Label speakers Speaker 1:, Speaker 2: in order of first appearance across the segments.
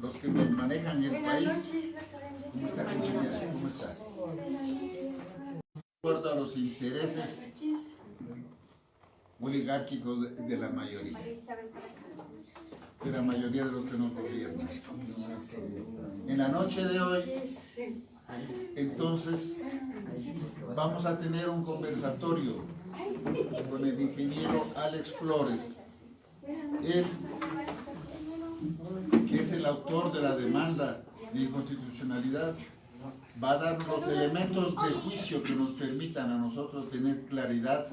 Speaker 1: los que nos manejan el
Speaker 2: Buenas
Speaker 1: país.
Speaker 2: noches, doctor Enrique.
Speaker 1: ¿Cómo está, compañera? ¿Cómo está?
Speaker 2: Buenas noches.
Speaker 1: De acuerdo a los intereses oligárquicos de la mayoría. De la mayoría de los que nos gobiernan. En la noche de hoy, entonces, vamos a tener un conversatorio con el ingeniero Alex Flores. Él, que es el autor de la demanda de inconstitucionalidad, va a dar los elementos de juicio que nos permitan a nosotros tener claridad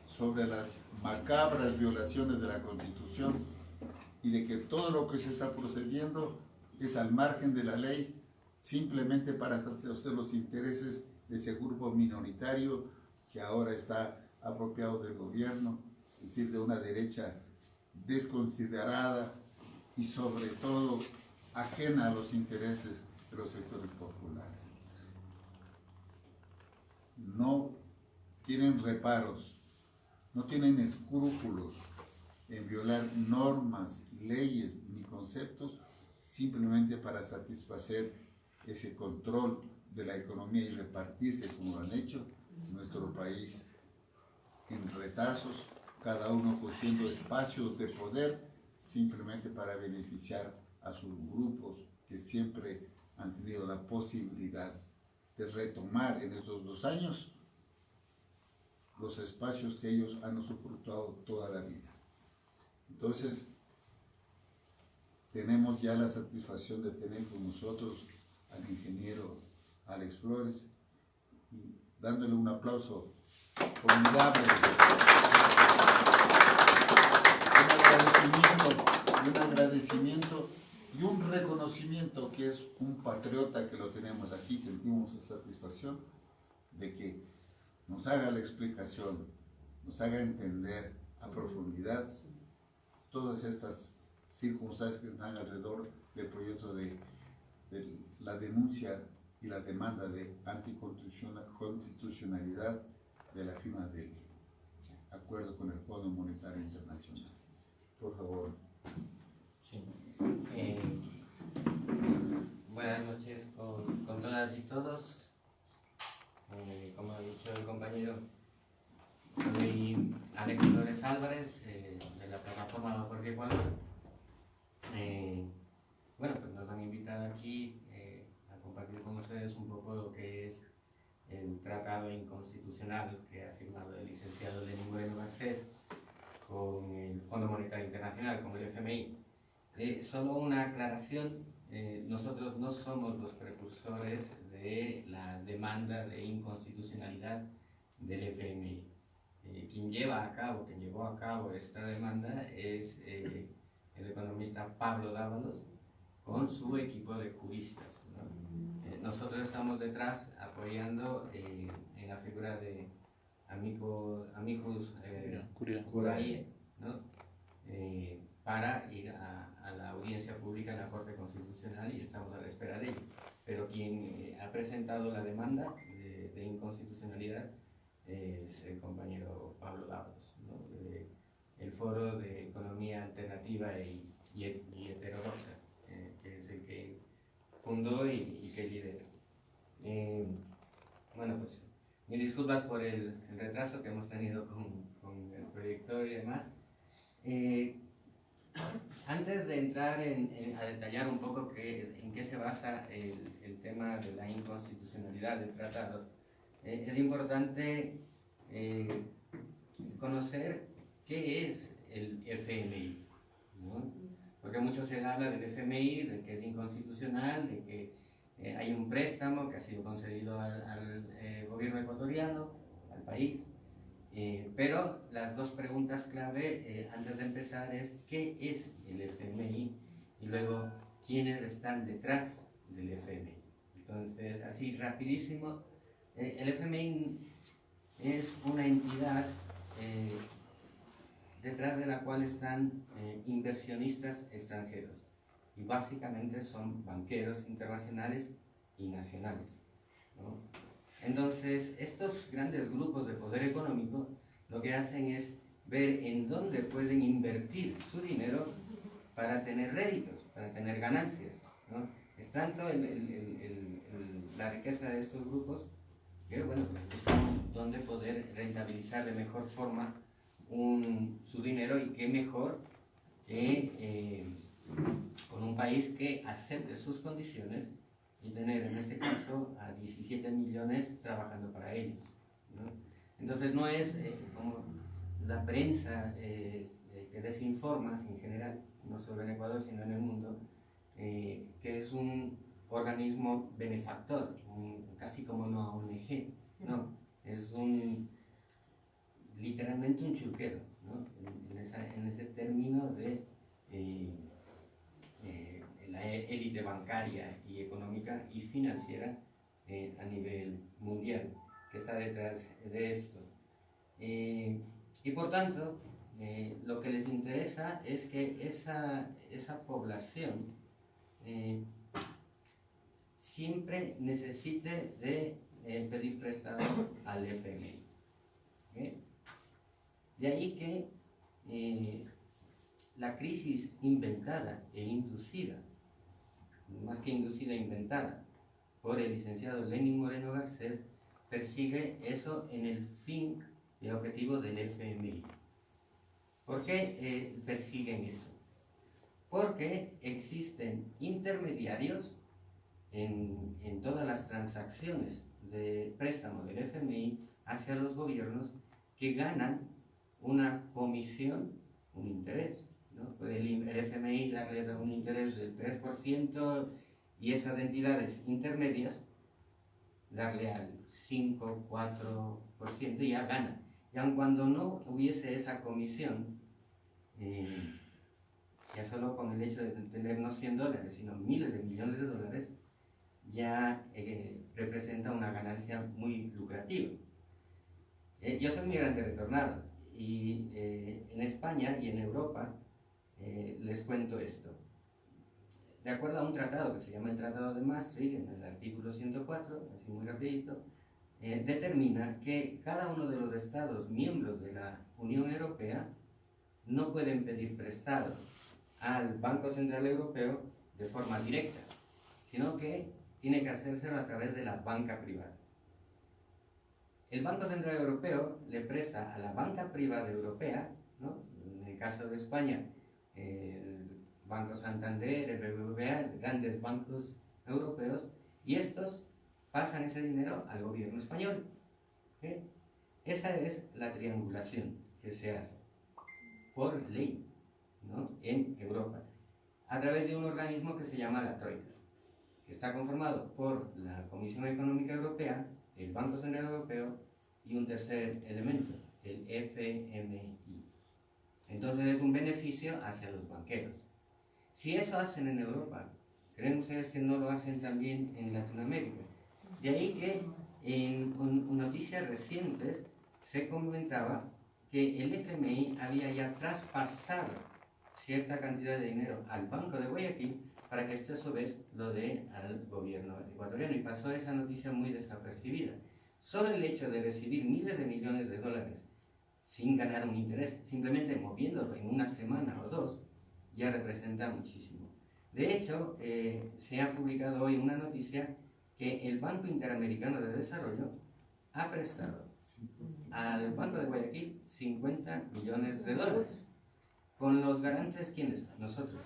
Speaker 1: sobre las macabras violaciones de la Constitución y de que todo lo que se está procediendo es al margen de la ley, simplemente para satisfacer los intereses de ese grupo minoritario que ahora está apropiado del gobierno, es decir, de una derecha desconsiderada y sobre todo ajena a los intereses de los sectores populares. No tienen reparos, no tienen escrúpulos en violar normas, leyes ni conceptos simplemente para satisfacer ese control de la economía y repartirse como lo han hecho en nuestro país en retazos, cada uno cogiendo espacios de poder simplemente para beneficiar a sus grupos que siempre han tenido la posibilidad de retomar en esos 2 años los espacios que ellos han usufructuado toda la vida. Entonces, tenemos ya la satisfacción de tener con nosotros al ingeniero Alex Flores, y dándole un aplauso formidable, un agradecimiento y un reconocimiento que es un patriota que lo tenemos aquí. Sentimos esa satisfacción de que nos haga la explicación, nos haga entender a profundidad todas estas circunstancias que están alrededor del proyecto de la denuncia y la demanda de anticonstitucionalidad de la firma del acuerdo con el Fondo Monetario Internacional. Por favor.
Speaker 3: Sí. Buenas noches con todas y todos. Como ha dicho el compañero, soy Alex Flores Álvarez, de la plataforma Vapor de Ecuador. Bueno, pues nos han invitado aquí a compartir con ustedes un poco lo que es el tratado inconstitucional que ha firmado el licenciado Lenín Moreno Garcés con el Fondo Monetario Internacional, con el FMI. Solo una aclaración, nosotros no somos los precursores de la demanda de inconstitucionalidad del FMI. Quien llevó a cabo esta demanda es el economista Pablo Dávalos con su equipo de juristas, ¿no? Nosotros estamos detrás apoyando en la figura de Amicus Curiae, ¿no? Para ir a la audiencia pública en la Corte Constitucional, y estamos a la espera de ello. Pero quien ha presentado la demanda de inconstitucionalidad es el compañero Pablo Dávalos, ¿no? El Foro de Economía Alternativa y Heterodoxa, que es el que fundó y que lidera. Bueno, pues mis disculpas por el retraso que hemos tenido con el proyector y demás. Antes de entrar a detallar un poco en qué se basa el tema de la inconstitucionalidad del tratado, es importante conocer qué es el FMI, ¿no? Porque mucho se habla del FMI, de que es inconstitucional, de que hay un préstamo que ha sido concedido al gobierno ecuatoriano, al país. Pero las dos preguntas clave antes de empezar es ¿qué es el FMI? Y luego, ¿quiénes están detrás del FMI? Entonces, así rapidísimo, el FMI es una entidad detrás de la cual están inversionistas extranjeros, y básicamente son banqueros internacionales y nacionales, ¿no? Entonces, estos grandes grupos de poder económico lo que hacen es ver en dónde pueden invertir su dinero para tener réditos. para tener ganancias, ¿no? Es tanto la riqueza de estos grupos que, bueno, pues buscamos dónde poder rentabilizar de mejor forma su dinero, y qué mejor que con un país que acepte sus condiciones y tener en este caso a 17 millones trabajando para ellos, ¿no? Entonces no es como la prensa que desinforma en general, no solo en Ecuador sino en el mundo, que es un organismo benefactor, casi como una ONG, no, es literalmente un churquero, ¿no? En ese término de la élite bancaria y económica y financiera a nivel mundial que está detrás de esto. Y por tanto, lo que les interesa es que esa población siempre necesite de pedir prestado al FMI. ¿Okay? De ahí que la crisis inventada e inducida, más que inducida, inventada, por el licenciado Lenín Moreno Garcés, persigue eso en el fin y el objetivo del FMI. ¿Por qué persiguen eso? Porque existen intermediarios en todas las transacciones de préstamo del FMI hacia los gobiernos que ganan una comisión, un interés, ¿no? Puede el FMI darles un interés del 3% y esas entidades intermedias darle al 5, 4% y ya ganan. Y aun cuando no hubiese esa comisión, ya solo con el hecho de tener no $100, sino miles de millones de dólares, ya representa una ganancia muy lucrativa. Yo soy migrante retornado y en España y en Europa les cuento esto. De acuerdo a un tratado que se llama el Tratado de Maastricht, en el artículo 104, así muy rapidito, determina que cada uno de los estados miembros de la Unión Europea no pueden pedir prestado al Banco Central Europeo de forma directa, sino que tiene que hacérselo a través de la banca privada. El Banco Central Europeo le presta a la banca privada europea, ¿no? En el caso de España, el Banco Santander, el BBVA, grandes bancos europeos, y estos pasan ese dinero al gobierno español. ¿Okay? Esa es la triangulación que se hace por ley, ¿no? En Europa, a través de un organismo que se llama la Troika, que está conformado por la Comisión Económica Europea, el Banco Central Europeo y un tercer elemento, el FMI. Entonces es un beneficio hacia los banqueros. Si eso hacen en Europa, ¿creen ustedes que no lo hacen también en Latinoamérica? De ahí que en noticias recientes se comentaba que el FMI había ya traspasado cierta cantidad de dinero al Banco de Guayaquil para que esto a su vez lo dé al gobierno ecuatoriano, y pasó esa noticia muy desapercibida. Solo el hecho de recibir miles de millones de dólares sin ganar un interés, simplemente moviéndolo en una semana o dos, ya representa muchísimo. De hecho, se ha publicado hoy una noticia que el Banco Interamericano de Desarrollo ha prestado al Banco de Guayaquil 50 millones de dólares. ¿Con los garantes quiénes? Nosotros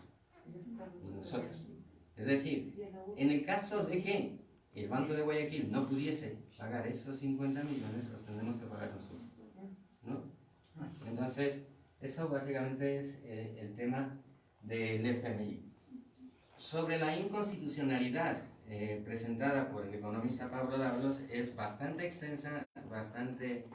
Speaker 3: y nosotras. Es decir, en el caso de que el Banco de Guayaquil no pudiese pagar esos 50 millones, los tendremos que pagar nosotros, ¿no? Entonces, eso básicamente es el tema del FMI. Sobre la inconstitucionalidad presentada por el economista Pablo Dávalos, es bastante extensa, bastante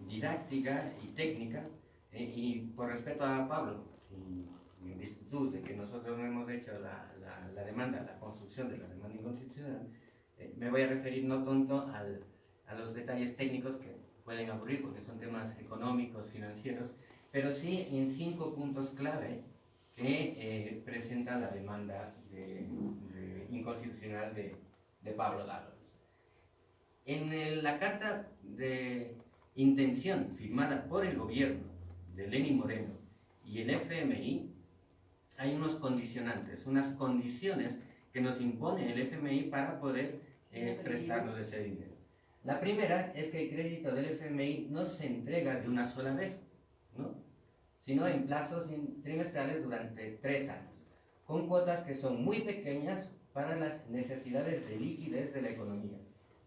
Speaker 3: didáctica y técnica, y por respeto a Pablo, y en virtud de que nosotros no hemos hecho la demanda, la construcción de la demanda inconstitucional, me voy a referir no tanto a los detalles técnicos que pueden ocurrir porque son temas económicos, financieros, pero sí en 5 puntos clave que presenta la demanda inconstitucional de Pablo Dávalos. En la carta de intención firmada por el gobierno de Lenín Moreno y el FMI, hay unos condicionantes, unas condiciones que nos impone el FMI para poder prestarnos ese dinero. La primera es que el crédito del FMI no se entrega de una sola vez, ¿no?, sino en plazos trimestrales durante 3 años, con cuotas que son muy pequeñas para las necesidades de liquidez de la economía.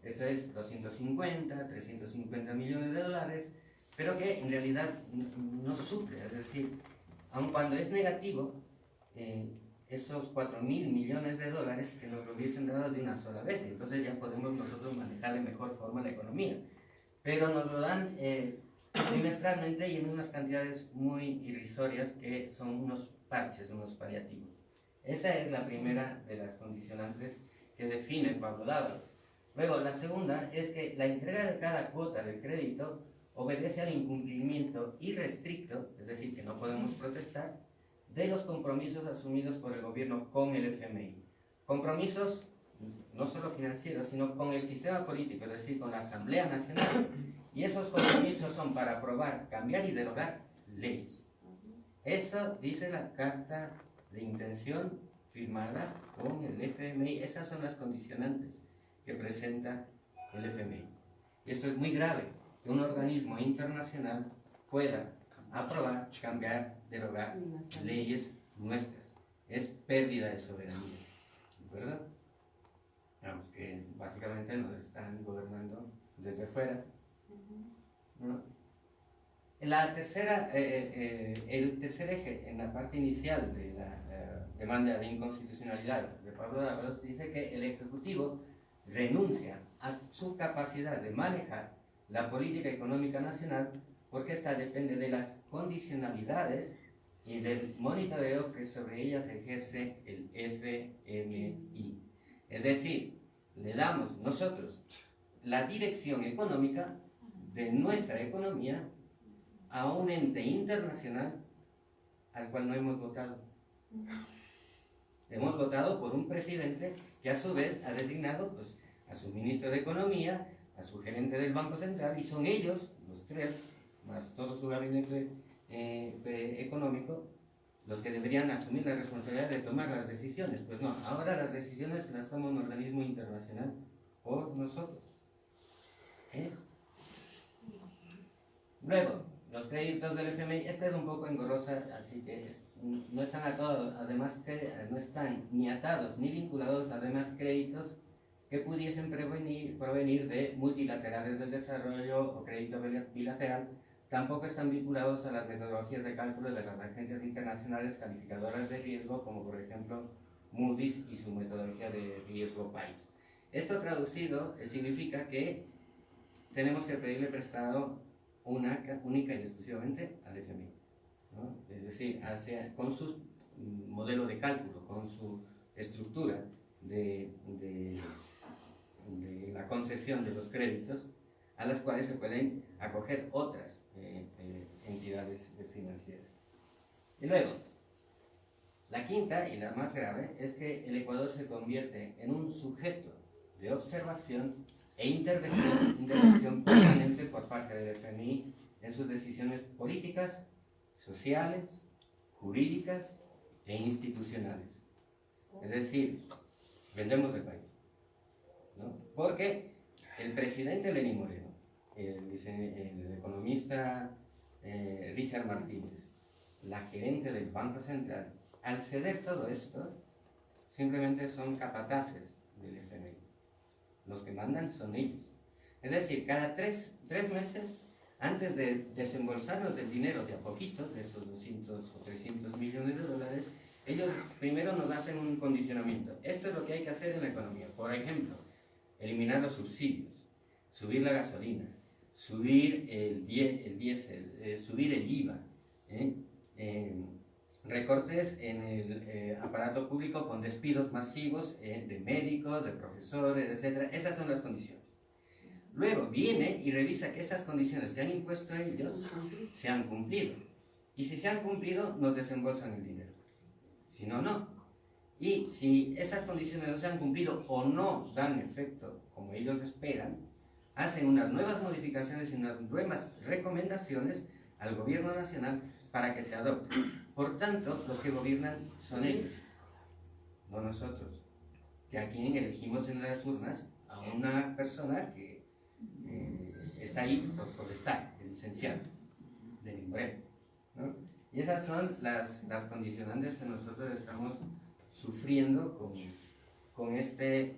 Speaker 3: Esto es 250, 350 millones de dólares, pero que en realidad no suple, es decir, aun cuando es negativo, esos 4.000 millones de dólares que nos lo hubiesen dado de una sola vez, entonces ya podemos nosotros manejar de mejor forma la economía. Pero nos lo dan trimestralmente y en unas cantidades muy irrisorias que son unos parches, unos paliativos. Esa es la primera de las condicionantes que define Pablo Dávalos. Luego, la segunda es que la entrega de cada cuota del crédito obedece al incumplimiento irrestricto, es decir, que no podemos protestar, de los compromisos asumidos por el gobierno con el FMI. Compromisos no solo financieros, sino con el sistema político, es decir, con la Asamblea Nacional. Y esos compromisos son para aprobar, cambiar y derogar leyes. Eso dice la carta de intención firmada con el FMI. Esas son las condicionantes que presenta el FMI. Y esto es muy grave, que un organismo internacional pueda aprobar, cambiar, derogar leyes nuestras. Es pérdida de soberanía. ¿De acuerdo? Digamos que básicamente nos están gobernando desde fuera, ¿no? La tercera, el tercer eje en la parte inicial de la demanda de inconstitucionalidad de Pablo Dávalos dice que el Ejecutivo renuncia a su capacidad de manejar la política económica nacional porque esta depende de las condicionalidades y del monitoreo que sobre ellas ejerce el FMI. Es decir, le damos nosotros la dirección económica de nuestra economía a un ente internacional al cual no hemos votado. Hemos votado por un presidente que a su vez ha designado pues, a su ministro de Economía, a su gerente del Banco Central, y son ellos, los tres, más todo su gabinete económico, los que deberían asumir la responsabilidad de tomar las decisiones. Pues no, ahora las decisiones las toma un organismo internacional por nosotros. Luego, los créditos del FMI, esta es un poco engorrosa, así que no están atados, además que no están ni atados ni vinculados, además créditos que pudiesen provenir de multilaterales del desarrollo o crédito bilateral, tampoco están vinculados a las metodologías de cálculo de las agencias internacionales calificadoras de riesgo, como por ejemplo Moody's y su metodología de riesgo país. Esto traducido significa que tenemos que pedirle prestado única y exclusivamente al FMI, ¿no? Es decir, con su modelo de cálculo, con su estructura de la concesión de los créditos, a las cuales se pueden acoger otras entidades financieras. Y luego, la quinta y la más grave es que el Ecuador se convierte en un sujeto de observación e intervención permanente por parte del FMI en sus decisiones políticas, sociales, jurídicas e institucionales. Es decir, vendemos el país, ¿no? Porque el presidente Lenín Moreno, el economista Richard Martínez, la gerente del Banco Central, al ceder todo esto, simplemente son capataces del FMI. Los que mandan son ellos. Es decir, cada tres meses, antes de desembolsarnos el dinero de a poquito, de esos 200 o 300 millones de dólares, ellos primero nos hacen un condicionamiento. Esto es lo que hay que hacer en la economía. Por ejemplo, eliminar los subsidios, subir la gasolina, subir el diésel, subir el IVA, recortes en el aparato público con despidos masivos de médicos, de profesores, etc. Esas son las condiciones. Luego viene y revisa que esas condiciones que han impuesto ellos se han cumplido. Y si se han cumplido, nos desembolsan el dinero. Si no, no. Y si esas condiciones no se han cumplido o no dan efecto como ellos esperan, hacen unas nuevas modificaciones y unas nuevas recomendaciones al gobierno nacional para que se adopte. Por tanto, los que gobiernan son ellos, no nosotros, que a quien elegimos en las urnas a una persona que está ahí por estar, el licenciado Lenín Moreno, ¿no? Y esas son las condicionantes que nosotros estamos sufriendo con este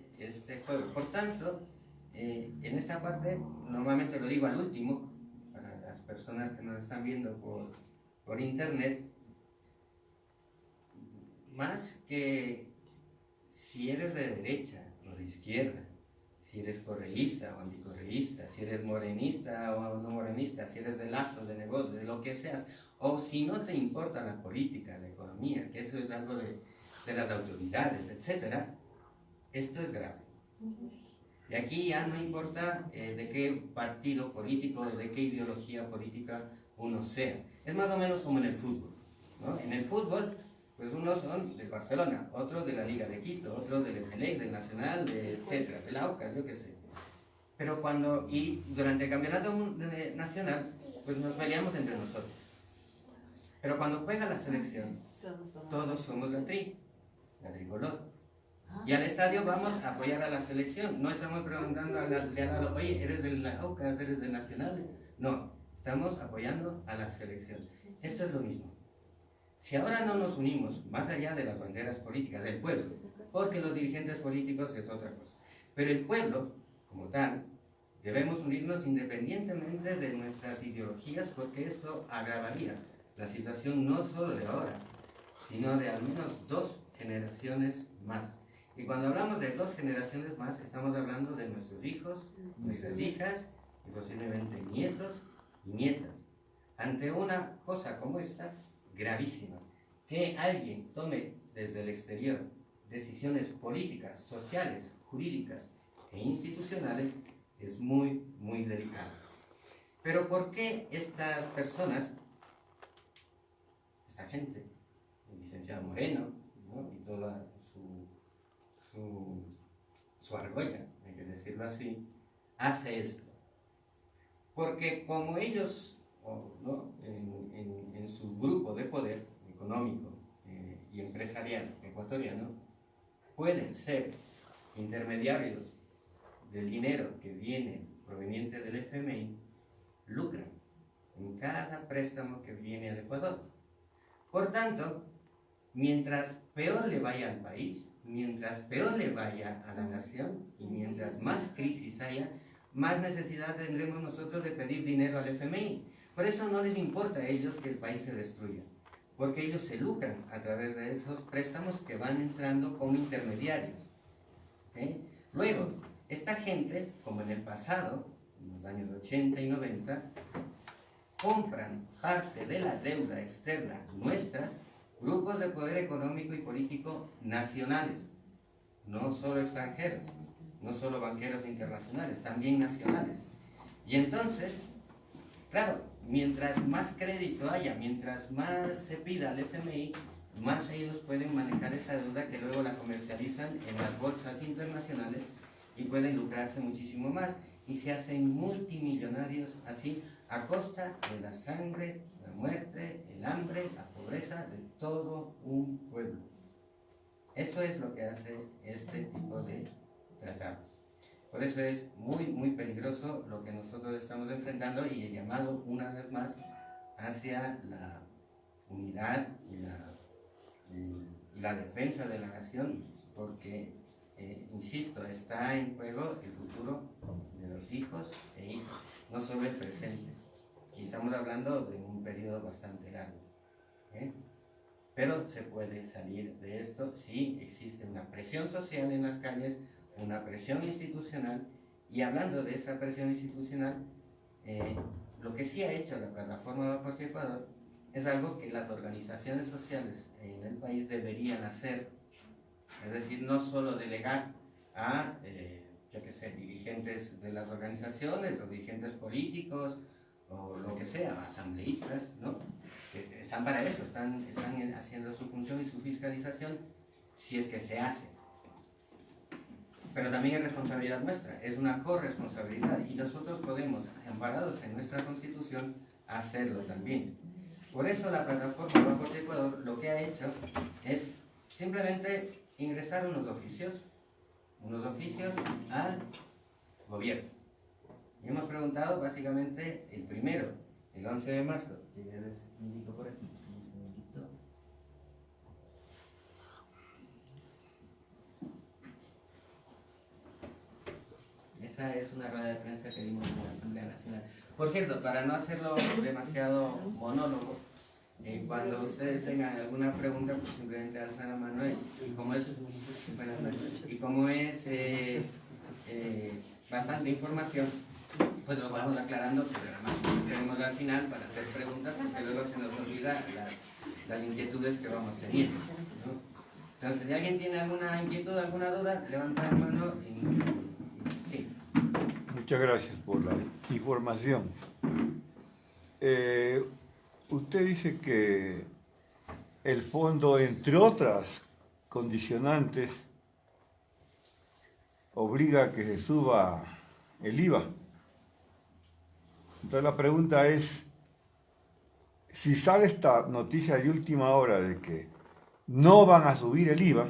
Speaker 3: juego. Por tanto, en esta parte, normalmente lo digo al último, para las personas que nos están viendo por internet, más que si eres de derecha o de izquierda, si eres correísta o anticorreísta, si eres morenista o no morenista, si eres de Lazo, de negocio, de lo que seas, o si no te importa la política, la economía, que eso es algo de las autoridades, etc., esto es grave. Y aquí ya no importa de qué partido político, de qué ideología política uno sea. Es más o menos como en el fútbol, ¿no? En el fútbol, pues unos son del Barcelona, otros de la Liga de Quito, otros del Emelec, del Nacional, etcétera, del Aucas, yo qué sé. Pero durante el campeonato nacional, pues nos peleamos entre nosotros. Pero cuando juega la selección, todos somos la tricolor. Y al estadio vamos a apoyar a la selección. No estamos preguntando de al lado, oye, ¿eres del Aucas, eres del Nacional? No, estamos apoyando a la selección. Esto es lo mismo. Si ahora no nos unimos, más allá de las banderas políticas del pueblo, porque los dirigentes políticos es otra cosa, pero el pueblo, como tal, debemos unirnos independientemente de nuestras ideologías, porque esto agravaría la situación no solo de ahora, sino de al menos 2 generaciones más. Y cuando hablamos de 2 generaciones más, estamos hablando de nuestros hijos, nuestras hijas, y posiblemente nietos y nietas. Ante una cosa como esta, gravísima, que alguien tome desde el exterior decisiones políticas, sociales, jurídicas e institucionales, es muy, muy delicado. Pero ¿por qué estas personas, esta gente, el licenciado Moreno, ¿no? Y toda su argolla, hay que decirlo así, hace esto? Porque como ellos, ¿no? en su grupo de poder económico y empresarial ecuatoriano, pueden ser intermediarios del dinero que viene proveniente del FMI, lucran en cada préstamo que viene al Ecuador. Por tanto, mientras peor le vaya al país, mientras peor le vaya a la nación y mientras más crisis haya, más necesidad tendremos nosotros de pedir dinero al FMI. Por eso no les importa a ellos que el país se destruya, porque ellos se lucran a través de esos préstamos que van entrando como intermediarios. ¿Okay? Luego, esta gente, como en el pasado, en los años 80 y 90, compran parte de la deuda externa nuestra, grupos de poder económico y político nacionales, no solo extranjeros, no solo banqueros internacionales, también nacionales. Y entonces, claro, mientras más crédito haya, mientras más se pida al FMI, más ellos pueden manejar esa deuda que luego la comercializan en las bolsas internacionales y pueden lucrarse muchísimo más y se hacen multimillonarios así a costa de la sangre, la muerte, el hambre, la pobreza de todo un pueblo. Eso es lo que hace este tipo de tratados. Por eso es muy, muy peligroso lo que nosotros estamos enfrentando y el llamado una vez más hacia la unidad y la defensa de la nación, porque, insisto, está en juego el futuro de los hijos e hijas, no solo el presente. Y estamos hablando de un periodo bastante largo. Pero se puede salir de esto si existe una presión social en las calles, una presión institucional, y hablando de esa presión institucional, lo que sí ha hecho la plataforma Va por Ecuador es algo que las organizaciones sociales en el país deberían hacer, es decir, no solo delegar a, yo qué sé, dirigentes de las organizaciones o dirigentes políticos o lo que sea, asambleístas, ¿no? Que están para eso, están haciendo su función y su fiscalización si es que se hace. Pero también es responsabilidad nuestra, es una corresponsabilidad y nosotros podemos, amparados en nuestra Constitución, hacerlo también. Por eso la plataforma Banco de Ecuador lo que ha hecho es simplemente ingresar unos oficios al gobierno. Y hemos preguntado básicamente el primero, el 11 de marzo, que ya les indico por aquí, un segundito. Esa es una rueda de prensa que dimos en la Asamblea Nacional. Por cierto, para no hacerlo demasiado monólogo, cuando ustedes tengan alguna pregunta, pues simplemente alzan la mano y como es bastante información, pues lo vamos aclarando sobre la marcha. Tenemos al final para hacer preguntas, porque luego se nos olvida las inquietudes que vamos teniendo, ¿no? Entonces, si alguien tiene alguna inquietud, alguna duda, levanta la mano y sí.
Speaker 4: Muchas gracias por la información. Usted dice que el fondo, entre otras condicionantes, obliga a que se suba el IVA. Entonces la pregunta es, si sale esta noticia de última hora de que no van a subir el IVA,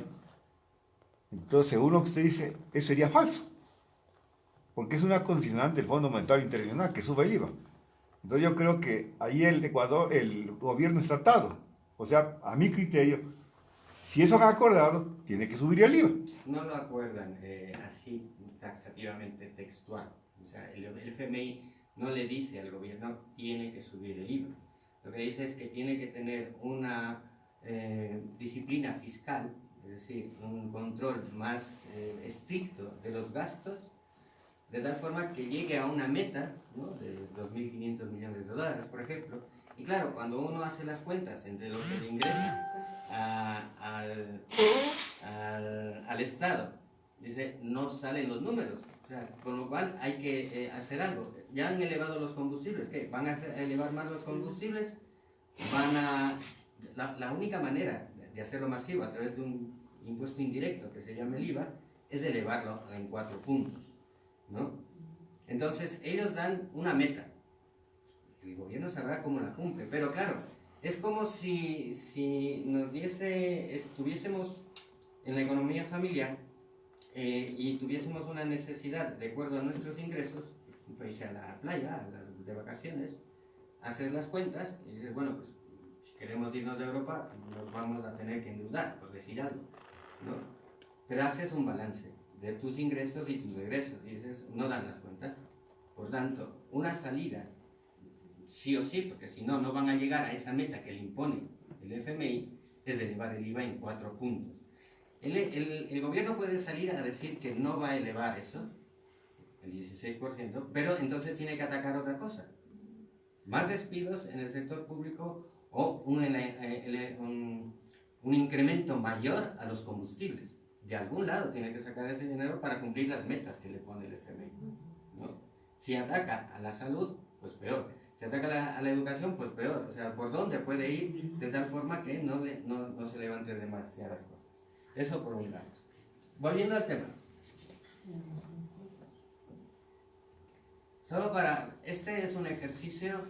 Speaker 4: entonces según lo que usted dice, eso sería falso, porque es una condicionante del Fondo Monetario Internacional que sube el IVA. Entonces yo creo que ahí el gobierno está atado. O sea, a mi criterio, si eso han acordado, tiene que subir el IVA.
Speaker 3: No lo acuerdan así taxativamente textual. O sea, el FMI no le dice al gobierno tiene que subir el IVA. Lo que dice es que tiene que tener una disciplina fiscal, es decir, un control más estricto de los gastos, de tal forma que llegue a una meta, ¿no?, de 2.500 millones de dólares, por ejemplo. Y claro, cuando uno hace las cuentas entre lo que le ingresa al Estado, dice, no salen los números. O sea, con lo cual hay que hacer algo. Ya han elevado los combustibles. ¿Qué? ¿Van a elevar más los combustibles? La única manera de hacerlo masivo a través de un impuesto indirecto que se llama el IVA es elevarlo en 4 puntos, ¿no? Entonces ellos dan una meta, el gobierno sabrá cómo la cumple, pero claro, es como si estuviésemos en la economía familiar y tuviésemos una necesidad de acuerdo a nuestros ingresos, pues irse a la playa, de vacaciones, hacer las cuentas y dices, bueno, pues si queremos irnos de Europa nos vamos a tener que endeudar, por decir algo, ¿no? Pero haces un balance de tus ingresos y tus egresos, y dices, no dan las cuentas. Por tanto, una salida, sí o sí, porque si no, no van a llegar a esa meta que le impone el FMI, es elevar el IVA en 4 puntos. El gobierno puede salir a decir que no va a elevar eso, el 16%, pero entonces tiene que atacar otra cosa. Más despidos en el sector público o un incremento mayor a los combustibles. De algún lado tiene que sacar ese dinero para cumplir las metas que le pone el FMI, ¿no? Si ataca a la salud, pues peor. Si ataca a la educación, pues peor. O sea, ¿por dónde puede ir de tal forma que no se levante demasiadas cosas? Eso por un lado. Volviendo al tema. Este es un ejercicio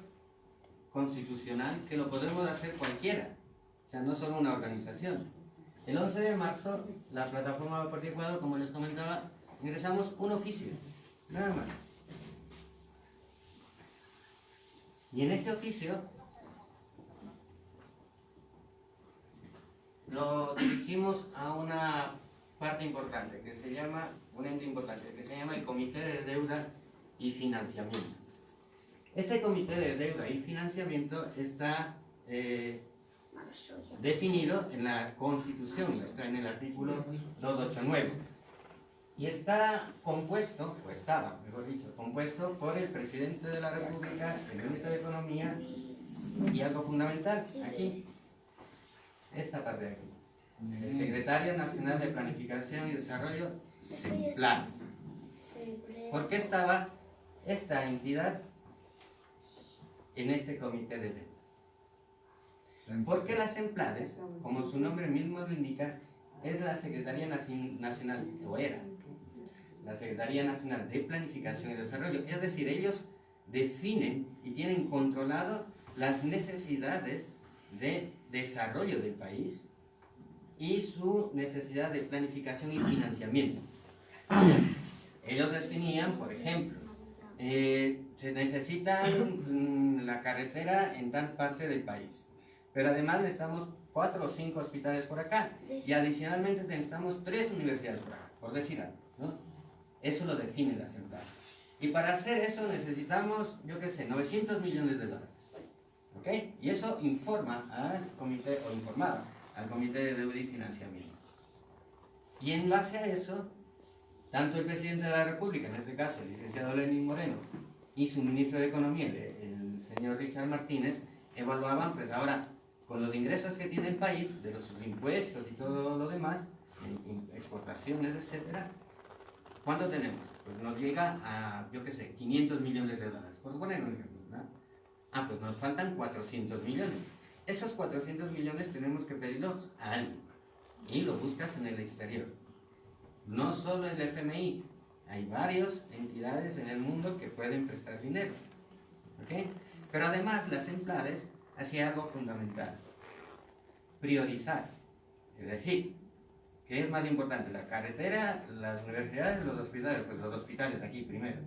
Speaker 3: constitucional que lo podemos hacer cualquiera. O sea, no solo una organización. El 11 de marzo, la plataforma Banco de Ecuador, como les comentaba, ingresamos un oficio, nada más. Y en este oficio lo dirigimos a una parte importante, que se llama, un ente importante, que se llama el Comité de Deuda y Financiamiento. Este Comité de Deuda y Financiamiento está definido en la Constitución, está en el artículo 289. Y está compuesto, o estaba, mejor dicho, compuesto por el presidente de la República, el ministro de Economía y algo fundamental, aquí, esta parte de aquí, el secretario nacional de Planificación y Desarrollo, SEMPLANES. ¿Por qué estaba esta entidad en este comité de deuda? Porque las SEMPLANES, como su nombre mismo lo indica, es la Secretaría Nacional, o era, la Secretaría Nacional de Planificación y Desarrollo. Es decir, ellos definen y tienen controlado las necesidades de desarrollo del país y su necesidad de planificación y financiamiento. Ellos definían, por ejemplo, se necesita la carretera en tal parte del país, pero además necesitamos 4 o 5 hospitales por acá y adicionalmente necesitamos 3 universidades por acá, por decir algo, ¿no? Eso lo define la central. Y para hacer eso necesitamos, yo qué sé, 900 millones de dólares. ¿Ok? Y eso informa al comité, o informaba al comité de deuda y financiamiento. Y en base a eso, tanto el presidente de la República, en este caso el licenciado Lenín Moreno, y su ministro de Economía, el señor Richard Martínez, evaluaban, pues ahora, con los ingresos que tiene el país, de sus impuestos y todo lo demás, exportaciones, etcétera, ¿cuánto tenemos? Pues nos llega a, yo qué sé, 500 millones de dólares, por poner un ejemplo, ¿no? Ah, pues nos faltan 400 millones. Esos 400 millones tenemos que pedirlos a alguien y lo buscas en el exterior. No solo el FMI, hay varias entidades en el mundo que pueden prestar dinero. ¿Ok? Pero además las EMPLADES hacían algo fundamental: priorizar. Es decir, ¿qué es más importante? ¿La carretera, las universidades, los hospitales? Pues los hospitales aquí primero.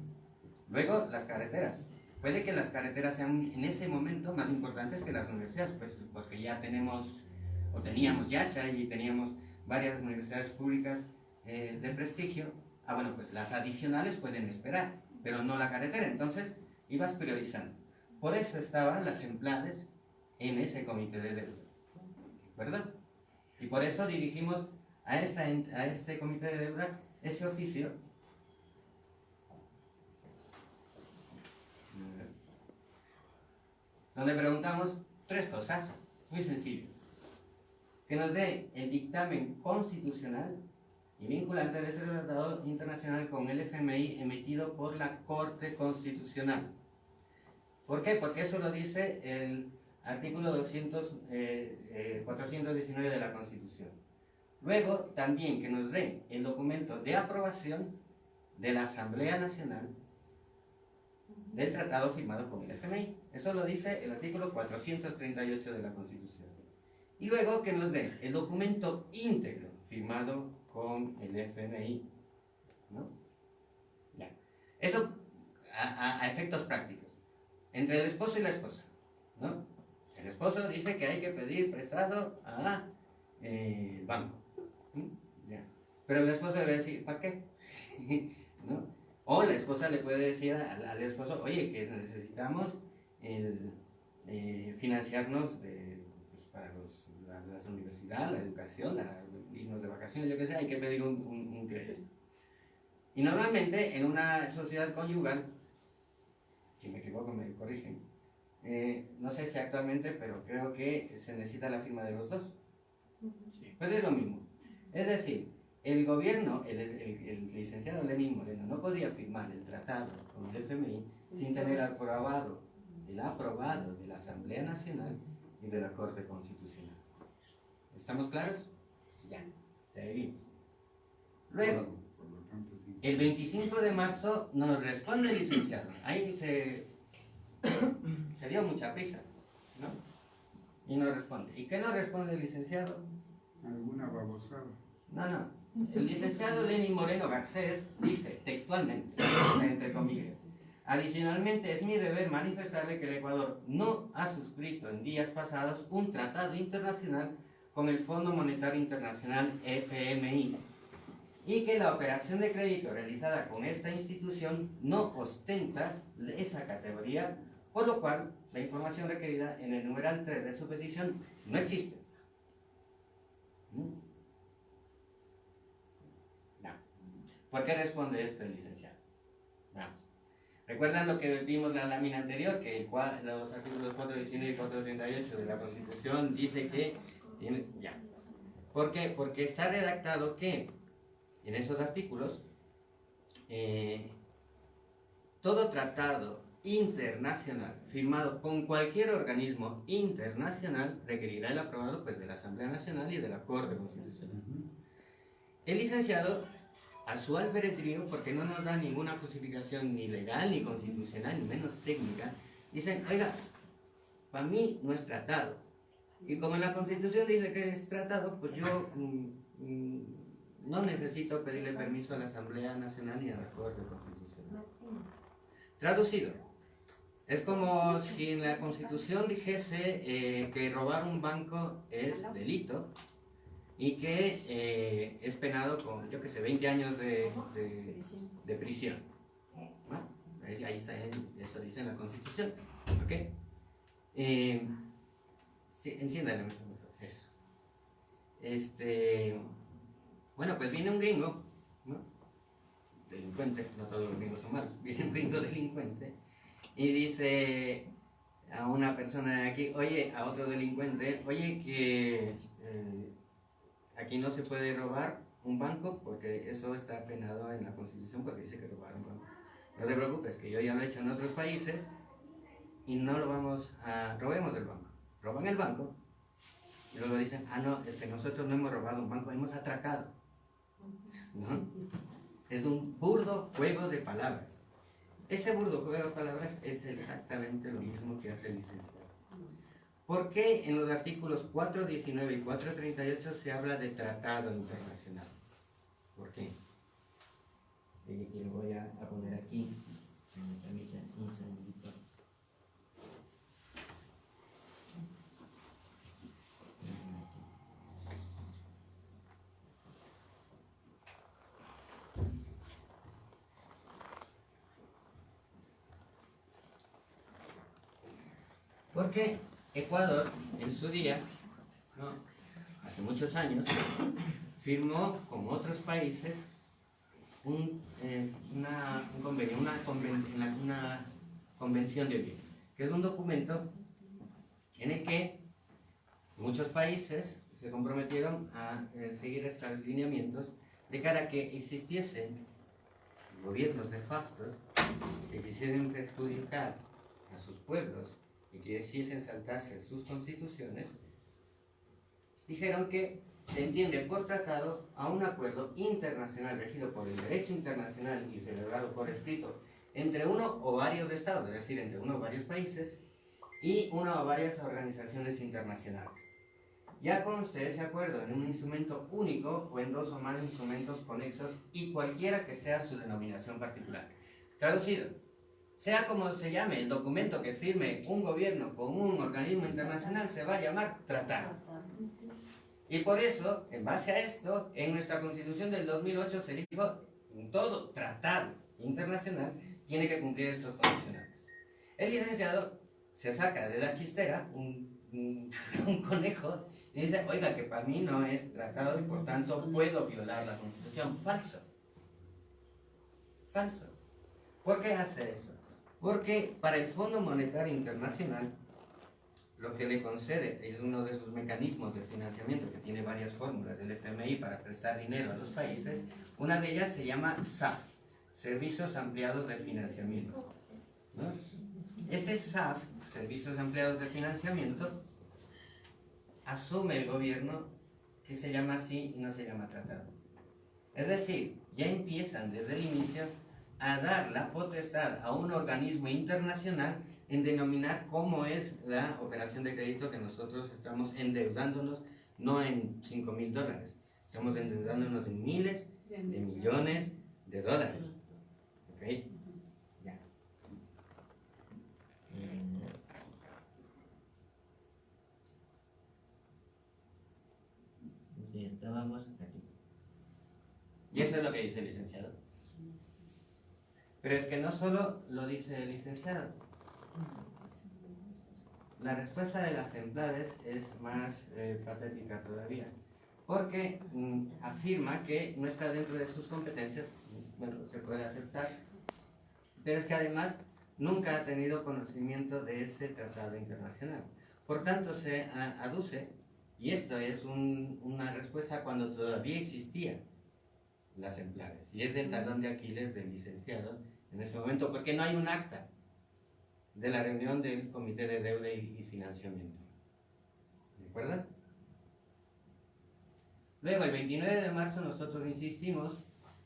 Speaker 3: Luego las carreteras. Puede que las carreteras sean en ese momento más importantes que las universidades, pues porque ya tenemos, o teníamos Yacha y teníamos varias universidades públicas de prestigio. Ah, bueno, pues las adicionales pueden esperar, pero no la carretera. Entonces ibas priorizando. Por eso estaban las EMPLADES en ese comité de deuda, ¿verdad? Y por eso dirigimos a este comité de deuda ese oficio, donde preguntamos 3 cosas, muy sencillo: que nos dé el dictamen constitucional y vinculante de ese tratado internacional con el FMI emitido por la Corte Constitucional. ¿Por qué? Porque eso lo dice el artículo 419 de la Constitución. Luego, también que nos dé el documento de aprobación de la Asamblea Nacional del tratado firmado con el FMI. Eso lo dice el artículo 438 de la Constitución. Y luego que nos dé el documento íntegro firmado con el FMI, ¿no? Ya. Eso a efectos prácticos. Entre el esposo y la esposa, ¿no? El esposo dice que hay que pedir prestado a banco. Ya. Pero la esposa le va a decir, ¿para qué? ¿No? O la esposa le puede decir al esposo, oye, que necesitamos financiarnos pues, para las universidades, la educación, irnos de vacaciones, yo qué sé, hay que pedir un crédito. Y normalmente en una sociedad conyugal, si me equivoco me corrigen, no sé si actualmente, pero creo que se necesita la firma de los dos. Pues es lo mismo. Es decir, el gobierno, el licenciado Lenín Moreno, no podía firmar el tratado con el FMI sin tener el aprobado de la Asamblea Nacional y de la Corte Constitucional. ¿Estamos claros? Ya, seguimos. Luego, el 25 de marzo nos responde el licenciado. Ahí se dio mucha prisa, ¿no? Y nos responde. ¿Y qué nos responde el licenciado?
Speaker 5: Alguna babosada.
Speaker 3: No. El licenciado Lenín Moreno Garcés dice textualmente, entre comillas: adicionalmente, es mi deber manifestarle que el Ecuador no ha suscrito en días pasados un tratado internacional con el Fondo Monetario Internacional FMI y que la operación de crédito realizada con esta institución no ostenta esa categoría, por lo cual la información requerida en el numeral 3 de su petición no existe. ¿Por qué responde esto el licenciado? Vamos. ¿Recuerdan lo que vimos en la lámina anterior? Que los artículos 419 y 438 de la Constitución dice que tiene... Ya. ¿Por qué? Porque está redactado que en esos artículos todo tratado internacional firmado con cualquier organismo internacional requerirá el aprobado pues, de la Asamblea Nacional y de la Corte Constitucional. El licenciado, a su albedrío, porque no nos da ninguna justificación ni legal, ni constitucional, ni menos técnica, dicen, oiga, para mí no es tratado. Y como en la Constitución dice que es tratado, pues yo no necesito pedirle permiso a la Asamblea Nacional ni a la Corte Constitucional. Traducido, es como si en la Constitución dijese que robar un banco es delito y que es penado con, yo que sé, 20 años de prisión. ¿No? Ahí está, eso dice en la Constitución. ¿Ok? Sí, enciéndale eso. Bueno, pues viene un gringo, ¿no? Delincuente, no todos los gringos son malos, viene un gringo delincuente y dice a una persona de aquí, oye, a otro delincuente, oye, que aquí no se puede robar un banco porque eso está penado en la Constitución porque dice que robar un banco. No te preocupes, que yo ya lo he hecho en otros países y no lo vamos a... Robemos el banco. Roban el banco y luego dicen, ah, no, es que nosotros no hemos robado un banco, hemos atracado. ¿No? Es un burdo juego de palabras. Ese burdo juego de palabras es exactamente lo mismo que hace el licenciado. ¿Por qué en los artículos 419 y 438 se habla de tratado internacional? ¿Por qué? Y lo voy a poner aquí. Si me permiten un segundito. Porque Ecuador, en su día, ¿no? Hace muchos años, firmó con otros países un convenio, una convención de Oviedo, que es un documento en el que muchos países se comprometieron a seguir estos lineamientos de cara a que existiesen gobiernos nefastos que quisieran perjudicar a sus pueblos y que quisiesen saltarse sus constituciones. Dijeron que se entiende por tratado a un acuerdo internacional regido por el derecho internacional y celebrado por escrito entre uno o varios estados, es decir, entre uno o varios países, y una o varias organizaciones internacionales. Ya conste ese acuerdo en un instrumento único o en dos o más instrumentos conexos y cualquiera que sea su denominación particular. Traducido, sea como se llame el documento que firme un gobierno con un organismo internacional, se va a llamar tratado. Y por eso, en base a esto, en nuestra Constitución del 2008 se dijo, todo tratado internacional tiene que cumplir estos condicionantes. El licenciado se saca de la chistera un conejo y dice, oiga, que para mí no es tratado y por tanto puedo violar la Constitución. Falso. Falso. ¿Por qué hace eso? Porque para el Fondo Monetario Internacional, lo que le concede es uno de sus mecanismos de financiamiento que tiene varias fórmulas del FMI para prestar dinero a los países. Una de ellas se llama SAF, Servicios Ampliados de Financiamiento, ¿no? Ese SAF, Servicios Ampliados de Financiamiento, asume el gobierno que se llama así y no se llama tratado. Es decir, ya empiezan desde el inicio a dar la potestad a un organismo internacional en denominar cómo es la operación de crédito que nosotros estamos endeudándonos, no en $5,000, estamos endeudándonos en miles de millones de dólares. ¿Ok? Ya. Sí, estábamos aquí. Y eso es lo que dice el licenciado. Pero es que no solo lo dice el licenciado. La respuesta de las Semplades es más patética todavía, porque afirma que no está dentro de sus competencias. Bueno, se puede aceptar, pero es que además nunca ha tenido conocimiento de ese tratado internacional. Por tanto, se aduce, y esto es una respuesta cuando todavía existían las Semplades, y es el talón de Aquiles del licenciado en ese momento, porque no hay un acta de la reunión del Comité de Deuda y Financiamiento. ¿De acuerdo? Luego, el 29 de marzo, nosotros insistimos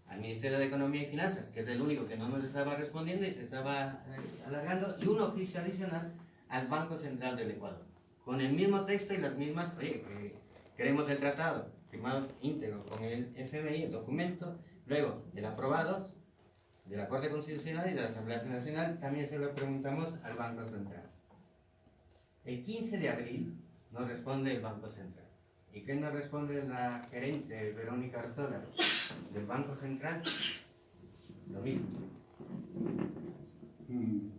Speaker 3: al Ministerio de Economía y Finanzas, que es el único que no nos estaba respondiendo y se estaba alargando, y un oficio adicional al Banco Central del Ecuador, con el mismo texto y las mismas, oye, que queremos el tratado, firmado íntegro con el FMI, el documento, luego el aprobado de la Corte Constitucional y de la Asamblea Nacional, también se lo preguntamos al Banco Central. El 15 de abril nos responde el Banco Central. ¿Y qué nos responde la gerente Verónica Artola del Banco Central? Lo mismo.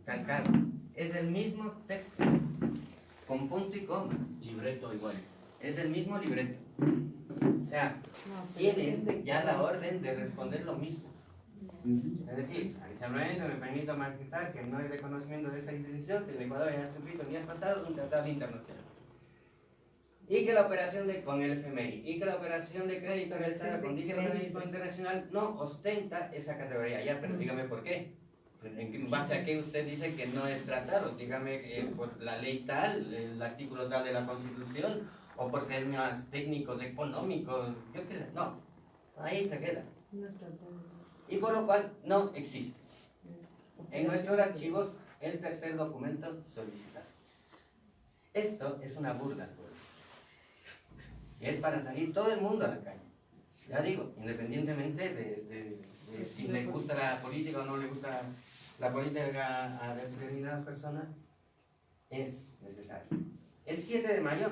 Speaker 3: Calcado. Es el mismo texto, con punto y coma.
Speaker 6: Libreto igual.
Speaker 3: Es el mismo libreto. O sea, tienen ya la orden de responder lo mismo. Es decir, adicionalmente me permito manifestar que no es reconocimiento de esa institución que el Ecuador haya suscrito en días pasados un tratado internacional. Y que la operación con el FMI y que la operación de crédito realizada con dicho organismo internacional no ostenta esa categoría. Ya, pero dígame por qué. ¿En base a qué usted dice que no es tratado? Dígame por la ley tal, el artículo tal de la Constitución, o por términos técnicos, económicos, yo qué sé. No, ahí se queda. Y por lo cual no existe. En nuestros archivos, el tercer documento solicitado. Esto es una burla, pues. Es para salir todo el mundo a la calle. Ya digo, independientemente de si le gusta la política o no le gusta la política a determinadas personas, es necesario. El 7 de mayo,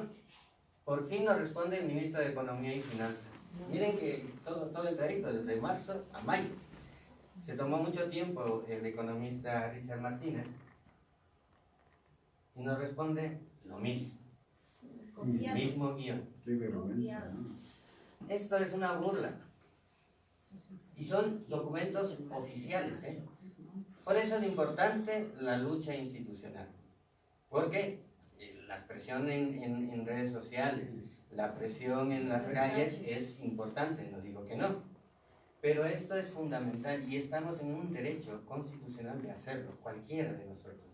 Speaker 3: por fin nos responde el ministro de Economía y Finanzas. Miren que todo el trayecto, desde marzo a mayo, se tomó mucho tiempo el economista Richard Martínez y nos responde lo mismo. El mismo guión.
Speaker 5: Qué vergüenza, ¿no?
Speaker 3: Esto es una burla. Y son documentos oficiales, ¿eh? Por eso es importante la lucha institucional. Porque la presión en redes sociales, la presión en las calles es importante, no digo que no. Pero esto es fundamental y estamos en un derecho constitucional de hacerlo, cualquiera de nosotros.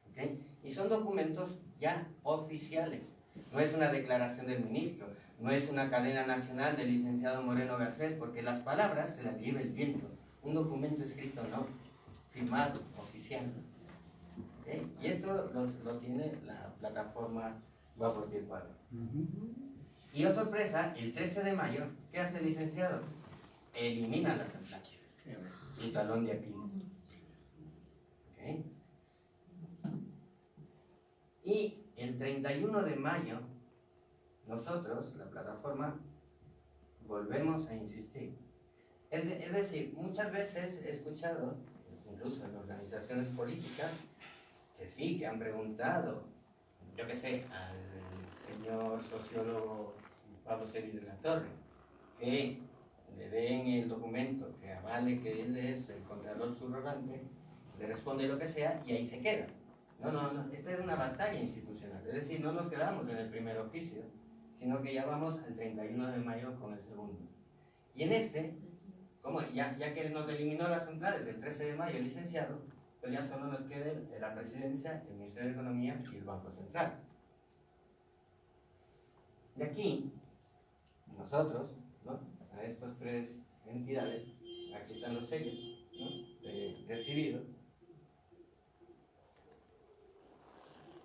Speaker 3: ¿Okay? Y son documentos ya oficiales. No es una declaración del ministro, no es una cadena nacional del licenciado Moreno Garcés, porque las palabras se las lleva el viento. Un documento escrito no, firmado, oficial. ¿Okay? Y esto lo tiene la plataforma Va por Pie Cuadro. Y oh sorpresa, el 13 de mayo, ¿qué hace el licenciado? Elimina las anclajes, su talón de Aquiles. ¿Okay? Y el 31 de mayo, nosotros, la plataforma, volvemos a insistir. Es decir, muchas veces he escuchado, incluso en organizaciones políticas, que sí, que han preguntado, yo qué sé, al señor sociólogo Pablo Celis de la Torre, que le den el documento que avale que él es el contralor subrogante, le responde lo que sea y ahí se queda. No, esta es una batalla institucional, es decir, no nos quedamos en el primer oficio, sino que ya vamos al 31 de mayo con el segundo. Y en este, como ya que nos eliminó las centrales el 13 de mayo el licenciado, pues ya solo nos queda la presidencia, el Ministerio de Economía y el Banco Central. Y aquí, nosotros, ¿no?, a estas tres entidades, aquí están los sellos, ¿no?, de recibido.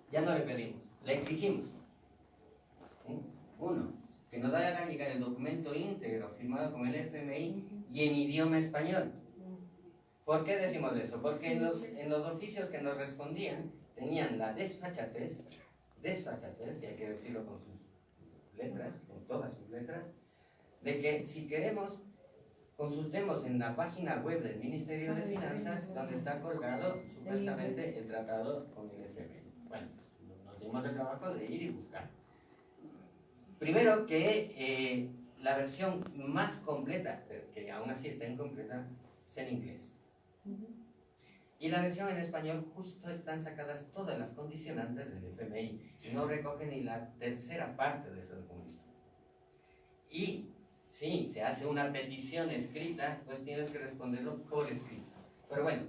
Speaker 3: Ya no le pedimos, le exigimos. ¿Sí? Uno, que nos hagan llegar el documento íntegro firmado con el FMI y en idioma español. ¿Por qué decimos eso? Porque en los oficios que nos respondían tenían la desfachatez, y hay que decirlo con sus letras, con todas sus letras, de que si queremos consultemos en la página web del Ministerio de Finanzas donde está colgado supuestamente el tratado con el FMI. Bueno, pues nos dimos el trabajo de ir y buscar. Primero que la versión más completa, que aún así está incompleta, es en inglés. Y la versión en español justo están sacadas todas las condicionantes del FMI y no recoge ni la tercera parte de ese documento. Y si se hace una petición escrita, pues tienes que responderlo por escrito. Pero bueno,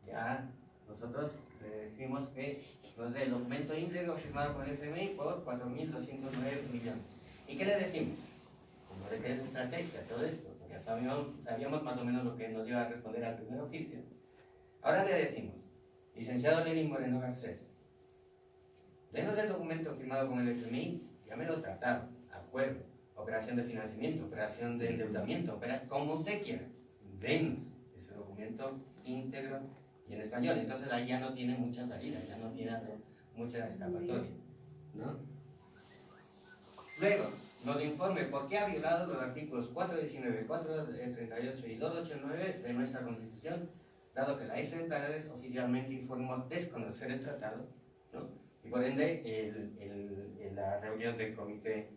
Speaker 3: ya nosotros le dijimos que nos dé el documento íntegro firmado por el FMI por 4.209 millones. ¿Y qué le decimos? Como de que es estrategia todo esto, ya sabíamos más o menos lo que nos iba a responder al primer oficio. Ahora le decimos, licenciado Lenín Moreno Garcés, Denos el documento firmado con el FMI, llámelo tratado, acuerdo, operación de financiamiento, operación de endeudamiento, como usted quiera. Denos ese documento íntegro y en español. Entonces ahí ya no tiene mucha salida, ya no tiene mucha escapatoria, ¿no? Luego, nos informe por qué ha violado los artículos 419, 438 y 289 de nuestra Constitución, dado que la ex empleada oficialmente informó desconocer el tratado, ¿no? Y por ende, en la reunión del Comité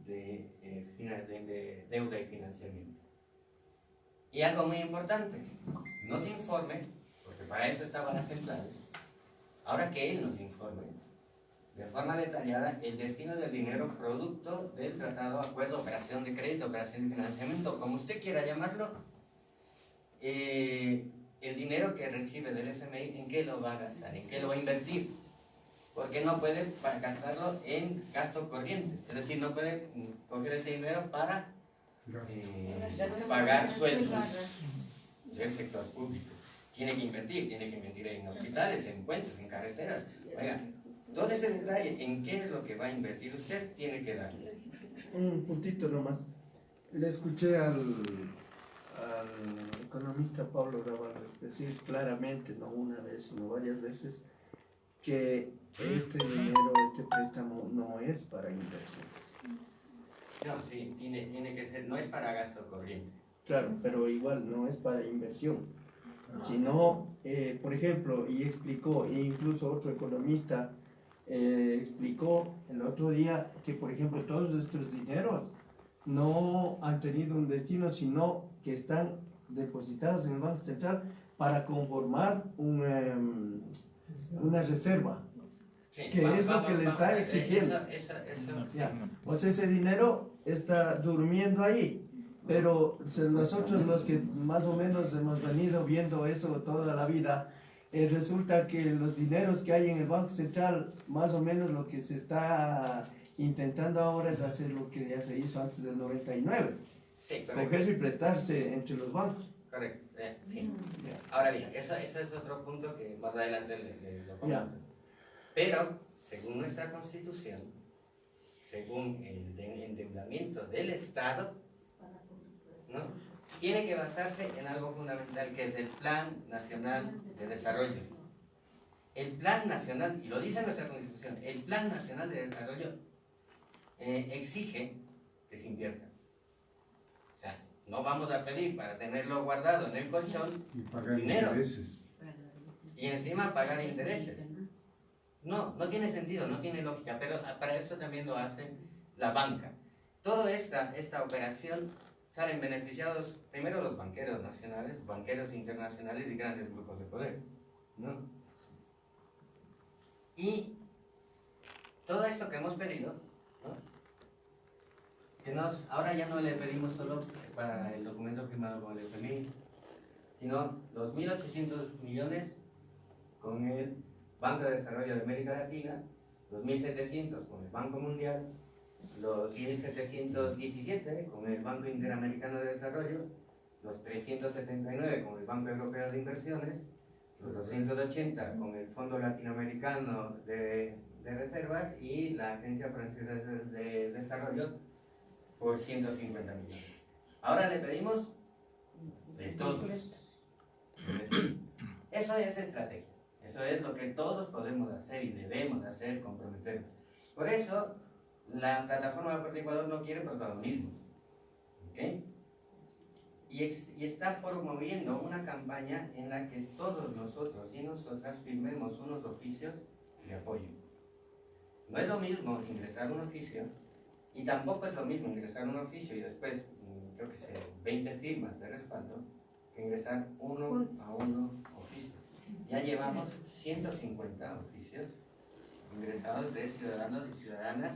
Speaker 3: de Deuda y Financiamiento. Y algo muy importante, nos informe, porque para eso estaban las empleadas, ahora que él nos informe, de forma detallada, el destino del dinero producto del tratado, acuerdo, operación de crédito, operación de financiamiento, como usted quiera llamarlo, el dinero que recibe del FMI, ¿en qué lo va a gastar? ¿En qué lo va a invertir? Porque no puede gastarlo en gasto corriente, es decir, no puede coger ese dinero para pagar sueldos del sector público. Tiene que invertir en hospitales, en puentes, en carreteras. Oiga, todo ese detalle, en qué es lo que va a invertir usted, tiene que darle.
Speaker 6: Un puntito nomás. Le escuché al economista Pablo Raval decir claramente, no una vez, sino varias veces, que este dinero, este préstamo no es para inversión.
Speaker 3: No, sí, tiene que ser, no es para gasto corriente.
Speaker 6: Claro, pero igual no es para inversión, sino, por ejemplo, y explicó, e incluso otro economista explicó el otro día que, por ejemplo, todos estos dineros no han tenido un destino, sino que están depositados en el Banco Central para conformar una reserva,
Speaker 3: Sí,
Speaker 6: que es lo que le está exigiendo. Ya. O sea, ese dinero está durmiendo ahí, pero nosotros los que más o menos hemos venido viendo eso toda la vida, resulta que los dineros que hay en el Banco Central, más o menos lo que se está intentando ahora es hacer lo que ya se hizo antes del 99,
Speaker 3: sí, correcto.
Speaker 6: cogerse y prestarse entre los bancos.
Speaker 3: Correcto, sí. Ahora bien, eso es otro punto que más adelante lo comento. Pero, según nuestra Constitución, según el endeudamiento del Estado, ¿no?, tiene que basarse en algo fundamental, que es el Plan Nacional de Desarrollo. El Plan Nacional, y lo dice nuestra Constitución, el Plan Nacional de Desarrollo exige que se invierta. O sea, no vamos a pedir para tenerlo guardado en el colchón
Speaker 5: Y pagar
Speaker 3: dinero
Speaker 5: intereses.
Speaker 3: y encima pagar intereses. No tiene sentido, no tiene lógica, pero para eso también lo hace la banca. Toda esta operación salen beneficiados primero los banqueros nacionales, banqueros internacionales y grandes grupos de poder, ¿no? Y todo esto que hemos pedido, ¿no?, ahora ya no le pedimos solo para el documento firmado con el FMI, sino 2.800 millones con el Banco de Desarrollo de América Latina, 2.700 con el Banco Mundial, los 1.717 con el Banco Interamericano de Desarrollo, los 379 con el Banco Europeo de Inversiones, los 280 con el Fondo Latinoamericano de Reservas y la Agencia Francesa de Desarrollo por 150 millones. Ahora le pedimos de todos. Es decir, eso es estrategia. Eso es lo que todos podemos hacer y debemos hacer, comprometernos. Por eso, la plataforma por Ecuador no quiere protagonismo. ¿Okay? Y está promoviendo una campaña en la que todos nosotros y nosotras firmemos unos oficios de apoyo. No es lo mismo ingresar un oficio, y tampoco es lo mismo ingresar un oficio y después, creo que sé, 20 firmas de respaldo, que ingresar uno a uno oficios. Ya llevamos 150 oficios ingresados de ciudadanos y ciudadanas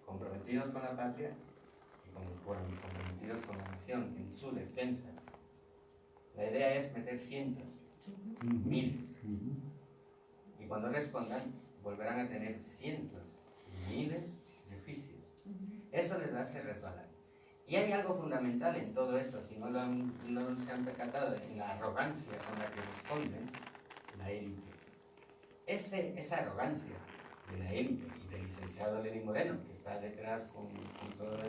Speaker 3: comprometidos con la patria y comprometidos con la nación en su defensa. La idea es meter cientos, miles, y cuando respondan volverán a tener cientos, miles de oficios. Eso les hace resbalar. Y hay algo fundamental en todo esto, si no se han percatado, en la arrogancia con la que responden la élite. Esa arrogancia de la élite y del licenciado Lenín Moreno, que está detrás con todos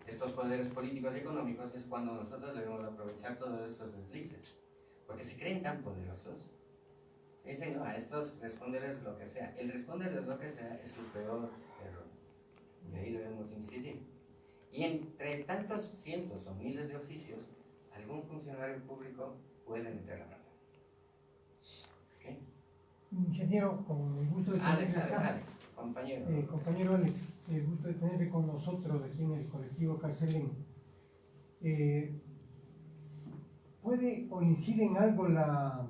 Speaker 3: estos poderes políticos y económicos, es cuando nosotros debemos aprovechar todos esos deslices, porque se creen tan poderosos. Dicen, no, a estos responderles lo que sea. El responderles lo que sea es su peor error. Y ahí debemos incidir. Y entre tantos cientos o miles de oficios, algún funcionario público puede meter la pata. ¿Okay?
Speaker 7: Ingeniero, con el gusto de tenerle acá.
Speaker 3: Alex, compañero.
Speaker 7: Compañero Alex, el gusto de tenerle con nosotros aquí en el colectivo Carcelén. ¿Puede o incide en algo la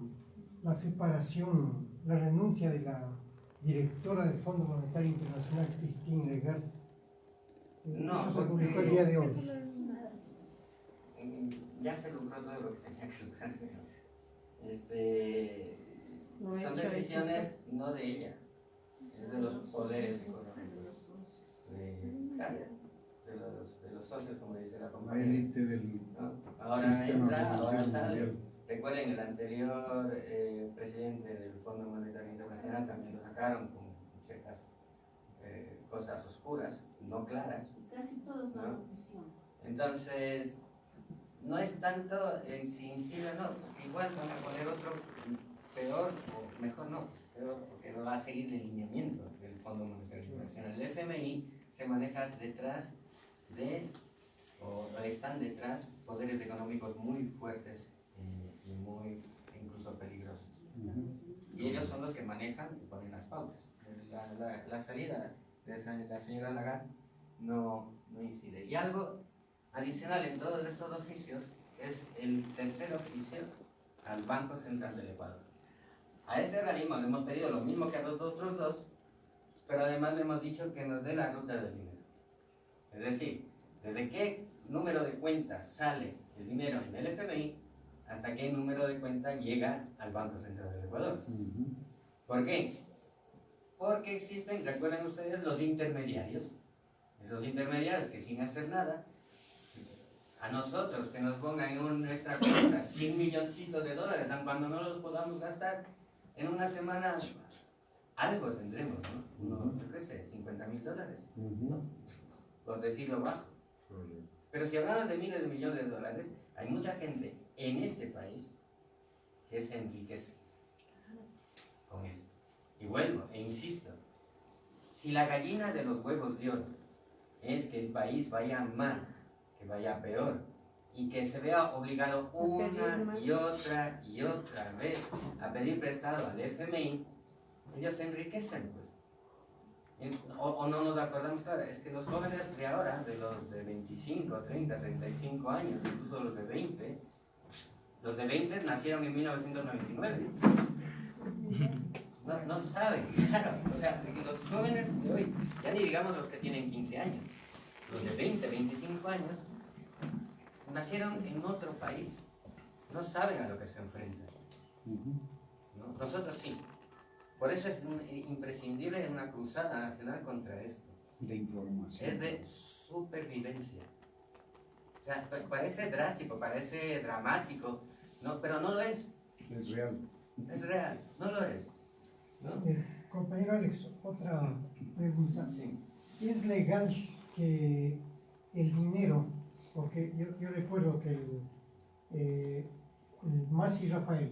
Speaker 7: separación, la renuncia de la directora del Fondo Monetario Internacional, Christine Lagarde?
Speaker 3: No,
Speaker 7: eso se
Speaker 3: porque-
Speaker 7: publicó el día de hoy.
Speaker 3: Ya se lucró todo lo que tenía que lucrarse.
Speaker 8: No he
Speaker 3: Son
Speaker 8: hecho
Speaker 3: decisiones
Speaker 8: esto.
Speaker 3: no de ella, es de los poderes económicos, de los socios, como dice la
Speaker 5: La
Speaker 3: compañía.
Speaker 5: élite del
Speaker 3: ¿No? Ahora
Speaker 5: sistema
Speaker 3: entra, ahora
Speaker 5: financiero
Speaker 3: sale.
Speaker 5: mundial.
Speaker 3: Recuerden, el anterior presidente del Fondo Monetario Internacional también lo sacaron con ciertas cosas oscuras, no claras.
Speaker 8: Casi todos
Speaker 3: ¿No?
Speaker 8: van a prisión.
Speaker 3: Entonces, no es tanto en si incide o no, porque igual van a poner otro peor, o mejor no, peor, porque no va a seguir el lineamiento del Fondo Monetario Internacional. El FMI se maneja detrás de, o están detrás, poderes económicos muy fuertes y muy incluso peligrosos. Y ellos son los que manejan y ponen las pautas. La salida de la señora Lagarde no incide. Y algo adicional en todos estos oficios es el tercer oficio al Banco Central del Ecuador. A este organismo le hemos pedido lo mismo que a los otros dos, pero además le hemos dicho que nos dé la ruta del dinero. Es decir, desde qué número de cuenta sale el dinero en el FMI hasta qué número de cuenta llega al Banco Central del Ecuador. ¿Por qué? Porque existen, recuerden ustedes, los intermediarios. Esos intermediarios que sin hacer nada, a nosotros que nos pongan en nuestra cuenta 100 milloncitos de dólares, aun cuando no los podamos gastar, en una semana algo tendremos, ¿no? Yo qué sé, 50.000 dólares, ¿no? Por decirlo bajo. Pero si hablamos de miles de millones de dólares, hay mucha gente en este país que se enriquece con esto. Y vuelvo, e insisto, si la gallina de los huevos de oro es que el país vaya mal, que vaya peor, y que se vea obligado una y otra vez a pedir prestado al FMI, ellos se enriquecen, pues. O no nos acordamos, claro, es que los jóvenes de ahora, de los de 25, 30, 35 años, incluso los de 20 nacieron en 1999. No saben, claro, o sea, los jóvenes de hoy, ya ni digamos los que tienen 15 años, los de 20, 25 años, nacieron en otro país, no saben a lo que se enfrentan. ¿No? Nosotros sí. Por eso es imprescindible una cruzada nacional contra esto.
Speaker 5: De información.
Speaker 3: Es de supervivencia. O sea, parece drástico, parece dramático, ¿no? Pero no lo es.
Speaker 5: Es real.
Speaker 3: Es real, no lo es. ¿No?
Speaker 7: Compañero Alex, otra pregunta.
Speaker 3: Sí.
Speaker 7: ¿Es legal que el dinero, porque yo recuerdo que el Masi Rafael,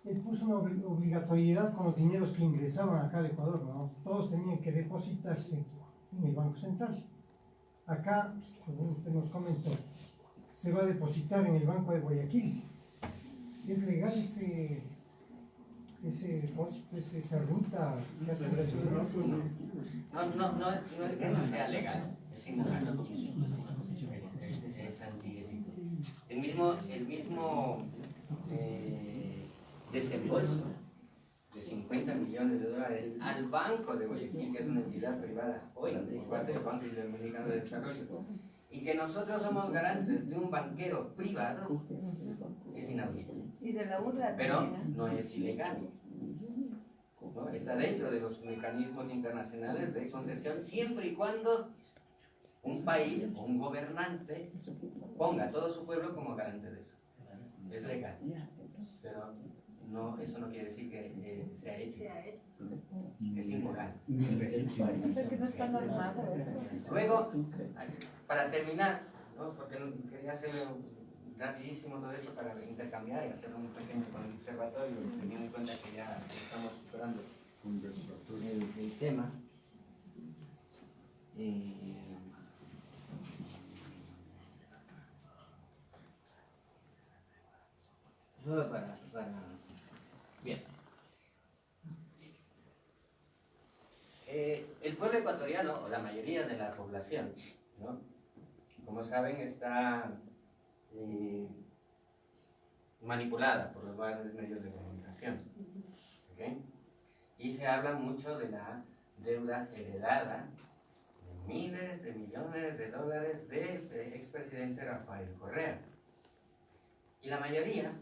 Speaker 7: él puso una obligatoriedad con los dineros que ingresaban acá al Ecuador, ¿no? Todos tenían que depositarse en el Banco Central. Acá, como usted nos comentó, se va a depositar en el Banco de Guayaquil. ¿Es legal esa ruta que hace la ciudad?
Speaker 3: No es que no sea legal, es inmoral. Es antiético. El mismo desembolso de 50 millones de dólares al Banco de Guayaquil, que es una entidad privada hoy, de parte del Banco Interamericano de Desarrollo, y que nosotros somos garantes de un banquero privado, es inaudito.
Speaker 8: Y de la URA
Speaker 3: Pero
Speaker 8: también.
Speaker 3: no es ilegal. ¿No? Está dentro de los mecanismos internacionales de concesión siempre y cuando un país o un gobernante ponga a todo su pueblo como garante de eso. Es legal. Pero no, eso no quiere decir que sea ético,
Speaker 8: Sea él.
Speaker 3: es inmoral.
Speaker 8: O sea que no está normado eso.
Speaker 3: Luego, para terminar, ¿no? Porque quería hacer rapidísimo todo eso para intercambiar y hacer un pequeño observatorio, teniendo en cuenta que ya estamos superando el tema. Solo para... Bien. El pueblo ecuatoriano, o la mayoría de la población, ¿no? Como saben, está manipulada por los grandes medios de comunicación. ¿Ok? Y se habla mucho de la deuda heredada de miles de millones de dólares del expresidente Rafael Correa. Y la mayoría,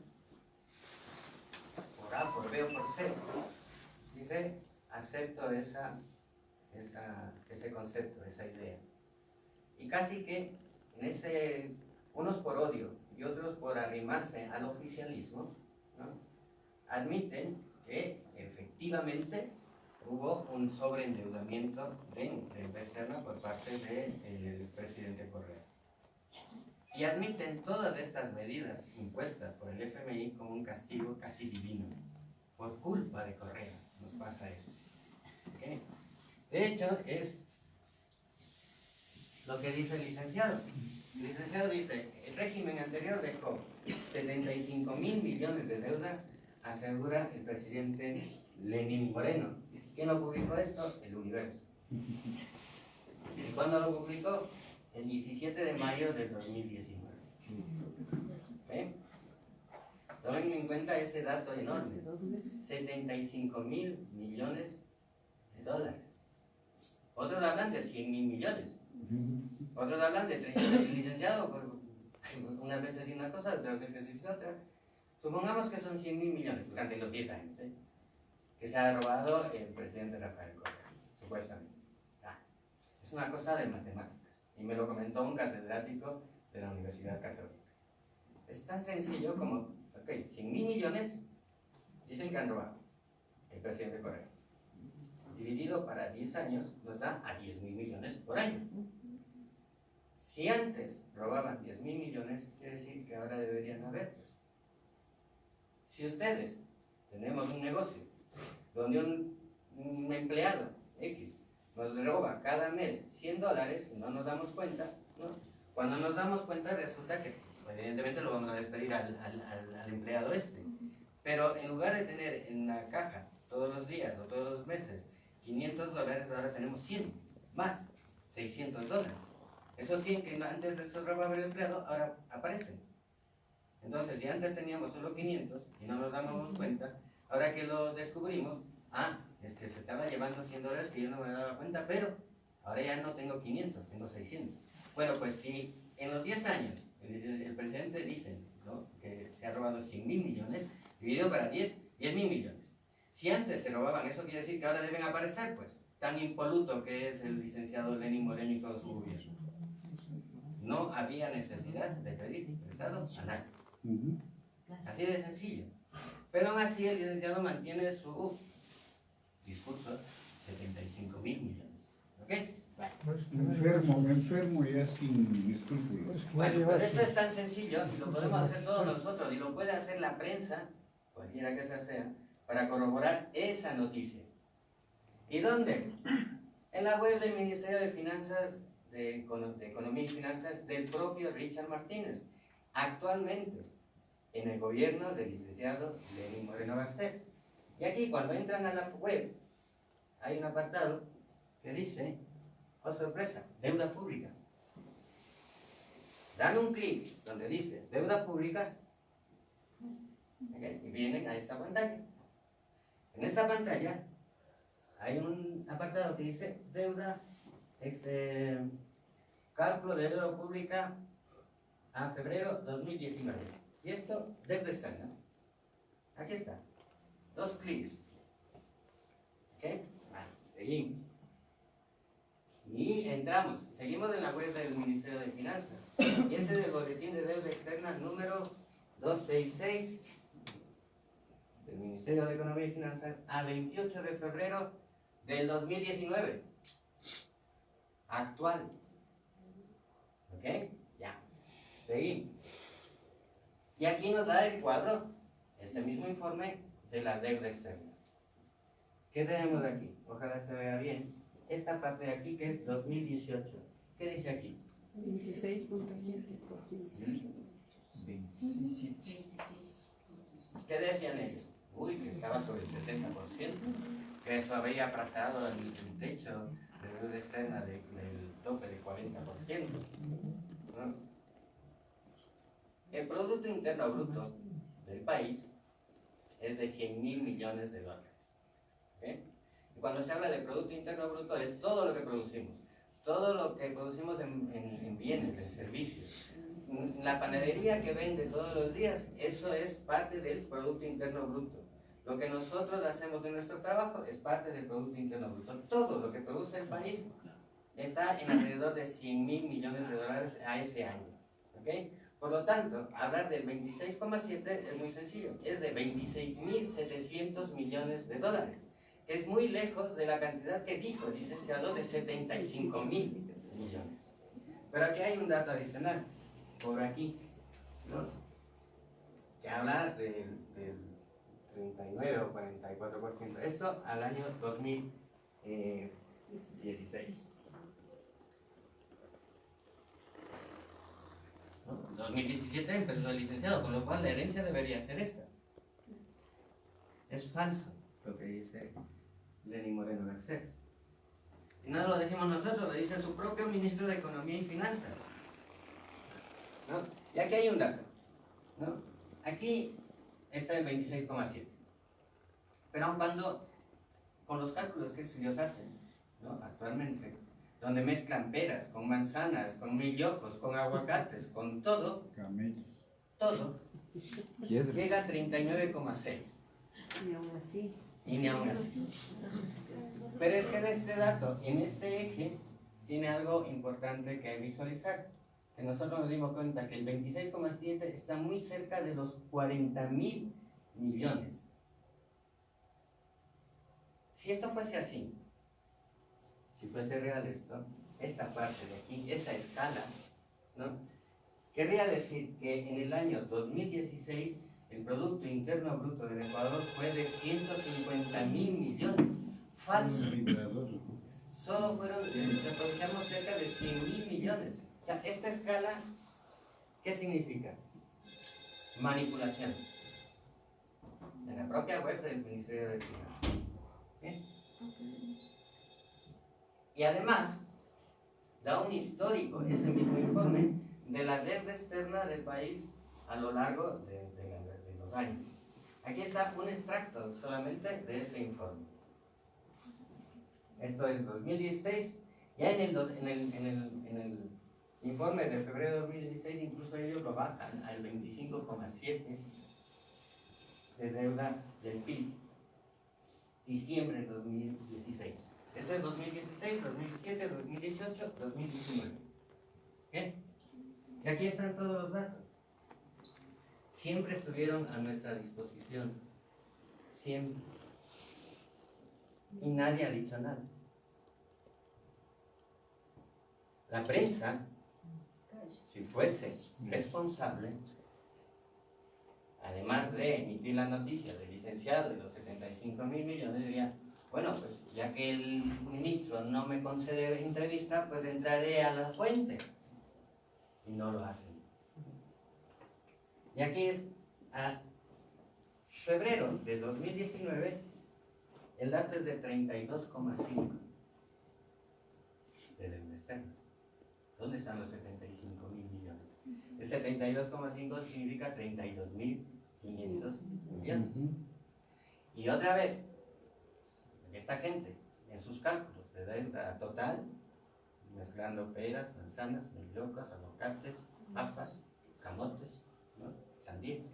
Speaker 3: por A, por B o por C, dice, acepto ese concepto, esa idea. Y casi que unos por odio y otros por arrimarse al oficialismo, ¿no? Admiten que efectivamente hubo un sobreendeudamiento de externa por parte del presidente Correa. Y admiten todas estas medidas impuestas por el FMI como un castigo casi divino. Por culpa de Correa nos pasa eso. ¿Okay? De hecho, es lo que dice el licenciado. El licenciado dice, el régimen anterior dejó 75.000 millones de deuda, asegura el presidente Lenín Moreno. ¿Quién lo publicó esto? El Universo. ¿Y cuándo lo publicó? El 17 de mayo del 2019. ¿Ven? Tomen en cuenta ese dato enorme. 75.000 millones de dólares. Otros hablan de 100.000 millones. Otros hablan de 30. El licenciado, unas veces dice una cosa, otras veces dice otra. Supongamos que son 100.000 millones durante los 10 años, que se ha robado el presidente Rafael Correa, supuestamente. Es una cosa de matemáticas. Y me lo comentó un catedrático de la Universidad Católica. Es tan sencillo como, ok, 100.000 millones dicen que han robado el presidente Correa. Dividido para 10 años nos da a 10.000 millones por año. Si antes robaban 10.000 millones, quiere decir que ahora deberían haber. Si ustedes tenemos un negocio donde un empleado X nos roba cada mes $100 y no nos damos cuenta, ¿no? Cuando nos damos cuenta resulta que evidentemente lo vamos a despedir al empleado este. Pero en lugar de tener en la caja todos los días o todos los meses $500, ahora tenemos 100 más, $600. Esos 100 que antes se robaba el empleado, ahora aparecen. Entonces, si antes teníamos solo 500 y no nos dábamos cuenta, ahora que lo descubrimos, es que se estaba llevando $100 que yo no me daba cuenta, pero ahora ya no tengo 500, tengo 600. Bueno, pues si en los 10 años el presidente dice, ¿no?, que se ha robado 100.000 millones, dividido para 10 millones. Si antes se robaban, eso quiere decir que ahora deben aparecer, pues, tan impoluto que es el licenciado Lenín Moreno y todo su gobierno. No había necesidad de pedir prestado a nadie. Así de sencillo. Pero aún así el licenciado mantiene su discurso, 75.000 millones. ¿Ok?
Speaker 5: Enfermo ya sin escrúpulos.
Speaker 3: Bueno, pues esto es tan sencillo y lo podemos hacer todos nosotros y lo puede hacer la prensa, cualquiera que sea, para corroborar esa noticia. ¿Y dónde? En la web del Ministerio de Finanzas, de Economía y Finanzas del propio Richard Martínez, actualmente en el gobierno del licenciado Lenín Moreno Garcés. Y aquí cuando entran a la web hay un apartado que dice, oh sorpresa, deuda pública. Dan un clic donde dice deuda pública, ¿okay?, y vienen a esta pantalla. En esta pantalla hay un apartado que dice deuda, cálculo de deuda pública a febrero 2019. Y esto, deuda externa. Aquí está. 2 clics. ¿Ok? Seguimos. Y entramos. Seguimos en la web del Ministerio de Finanzas. Y este es el boletín de deuda externa número 266 del del Ministerio de Economía y Finanzas a 28 de febrero del 2019. Actual. ¿Ok? Ya. Seguimos. Y aquí nos da el cuadro, este mismo informe de la deuda externa. ¿Qué tenemos aquí? Ojalá se vea bien. Esta parte de aquí que es 2018. ¿Qué dice aquí?
Speaker 8: 16.7%.
Speaker 3: ¿Qué decían ellos? Uy, que estaba sobre el 60%, que eso había aplazado el techo de deuda externa del tope de 40%. ¿No? El Producto Interno Bruto del país es de 100.000 millones de dólares. ¿Ok? Y cuando se habla de Producto Interno Bruto es todo lo que producimos. Todo lo que producimos en bienes, en servicios. La panadería que vende todos los días, eso es parte del Producto Interno Bruto. Lo que nosotros hacemos en nuestro trabajo es parte del Producto Interno Bruto. Todo lo que produce el país está en alrededor de 100.000 millones de dólares a ese año. ¿Ok? Por lo tanto, hablar del 26,7 es muy sencillo. Es de 26.700 millones de dólares. Es muy lejos de la cantidad que dijo el licenciado de 75.000 millones. Pero aquí hay un dato adicional, por aquí, ¿no? Que habla del 39 o 44%. Esto al año 2016. ¿No? 2017 empezó el licenciado, con lo cual la herencia debería ser esta. Es falso lo que dice Lenín Moreno Garcés. Y no lo decimos nosotros, lo dice su propio ministro de Economía y Finanzas. ¿No? Y aquí hay un dato, ¿no? Aquí está el 26,7. Pero aun cuando, con los cálculos que ellos hacen, ¿no? Actualmente, donde mezclan peras con manzanas, con millocos, con aguacates, con todo,
Speaker 5: Camellos.
Speaker 3: todo, llega a 39,6.
Speaker 8: Y aún así.
Speaker 3: Y ni aún así. Pero es que en este dato, en este eje, tiene algo importante que visualizar. Que nosotros nos dimos cuenta que el 26,7 está muy cerca de los 40.000 millones. Si esto fuese así, si fuese real esto, esta parte de aquí, esa escala, ¿no? Querría decir que en el año 2016 el Producto Interno Bruto del Ecuador fue de 150.000 millones. Falso. Solo fueron, reproducíamos cerca de 100.000 millones. O sea, esta escala, ¿qué significa? Manipulación. En la propia web del Ministerio de Finanzas. ¿Bien? Y además, da un histórico, ese mismo informe, de la deuda externa del país a lo largo de los años. Aquí está un extracto solamente de ese informe. Esto es 2016. Ya en el informe de febrero de 2016, incluso ellos lo bajan al 25,7 de deuda del PIB. Diciembre de 2016. Esto es 2016, 2017, 2018, 2019. ¿Bien? Y aquí están todos los datos. Siempre estuvieron a nuestra disposición. Siempre. Y nadie ha dicho nada. La prensa, si fuese responsable, además de emitir la noticia del licenciado de los 75.000 millones, diría, bueno, pues ya que el ministro no me concede entrevista, pues entraré a la fuente. Y no lo hacen. Y aquí es a febrero de 2019, el dato es de 32,5 de deuda externa. ¿Dónde están los 75.000 millones? Ese 32,5 significa 32.500 millones. Y otra vez, esta gente, en sus cálculos de deuda total, mezclando peras, manzanas, mellocas, aguacates, papas, camotes, ¿no? Sandías,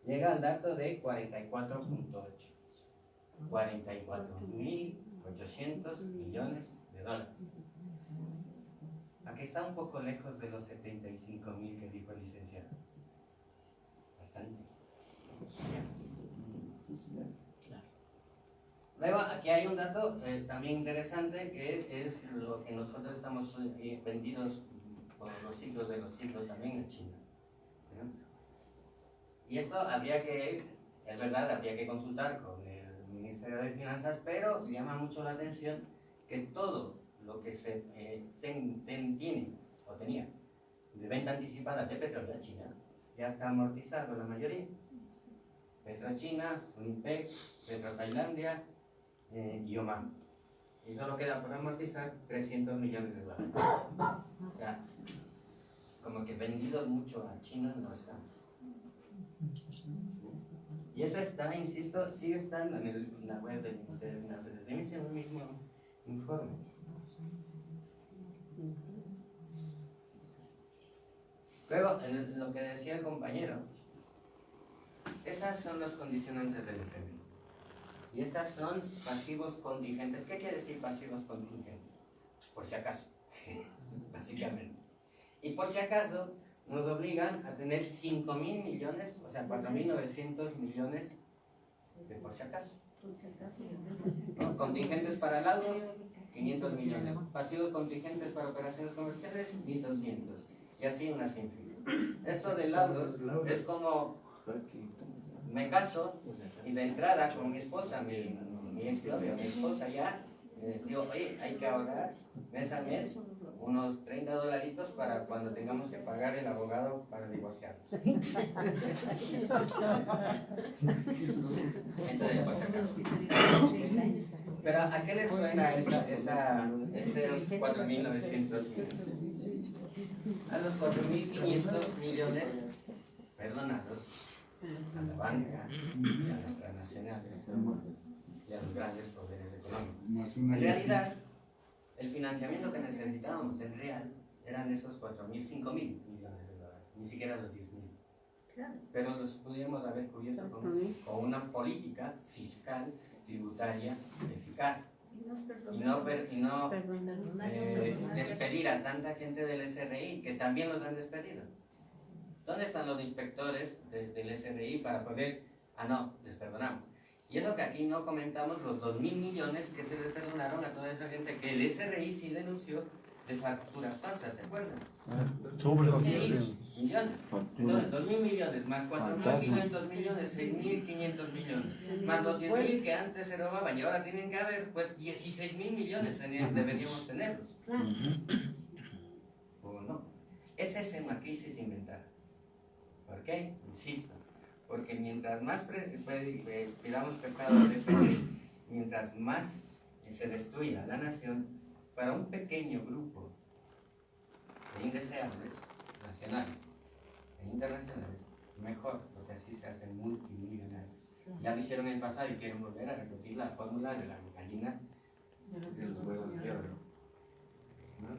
Speaker 3: llega al dato de 44,8. 44.800 millones de dólares. Aquí está un poco lejos de los 75.000 que dijo el licenciado. Bastante. aquí hay un dato también interesante que es lo que nosotros estamos vendidos por los siglos de los siglos también en China. ¿No? Y esto es verdad, habría que consultar con el Ministerio de Finanzas, pero llama mucho la atención que todo lo que se tiene o tenía de venta anticipada de petróleo a China ya está amortizado la mayoría. PetroChina, Unipec, PetroTailandia y Oman. Y solo queda por amortizar 300 millones de dólares. O sea, como que vendidos mucho a China no estamos. Y eso está, insisto, sigue estando en la web del Ministerio de Finanzas, desde ese mismo informe. Luego, lo que decía el compañero, esas son los condicionantes del FMI. Y estas son pasivos contingentes. ¿Qué quiere decir pasivos contingentes? Por si acaso, básicamente. Y por si acaso, nos obligan a tener 5.000 millones, o sea, 4.900 millones de por si acaso. ¿No? Contingentes para laudos, 500 millones. Pasivos contingentes para operaciones comerciales, 1.200. Y así una sin fin. Esto de laudos es como me caso y de entrada con mi esposa, mi exnovia, mi esposa ya, digo, oye, hay que ahorrar mes a mes unos $30 para cuando tengamos que pagar el abogado para divorciarnos. Entonces, por si acaso. Pero ¿a qué le suena esos 4.900 millones? A los 4.500 millones perdonados a la banca, a las transnacionales y a los grandes poderes económicos. En realidad, el financiamiento que necesitábamos en real eran esos 4.000, 5.000 millones de dólares, ni siquiera los 10.000. Pero los podríamos haber cubierto con una política fiscal, tributaria eficaz. Y no despedir a tanta gente del SRI, que también los han despedido. ¿Dónde están los inspectores del SRI para poder... Ah, no, les perdonamos. Y eso que aquí no comentamos, los 2.000 millones que se les perdonaron a toda esa gente que el SRI sí denunció de facturas falsas, ¿se acuerdan?
Speaker 4: Sobre
Speaker 3: 6 millones. Entonces, 2.000 millones más 4.500 millones, 6.500 millones. Más los 10.000 que antes se robaban y ahora tienen que haber, pues 16.000 millones deberíamos tenerlos. ¿O no? Esa es una crisis inventada. ¿Por qué? Insisto. Porque mientras más pidamos prestado al FMI, mientras más se destruya la nación, para un pequeño grupo de indeseables, nacionales e internacionales, mejor, porque así se hacen multimillonarios. Ya lo hicieron en el pasado y quieren volver a repetir la fórmula de la gallina de los huevos de oro. ¿No?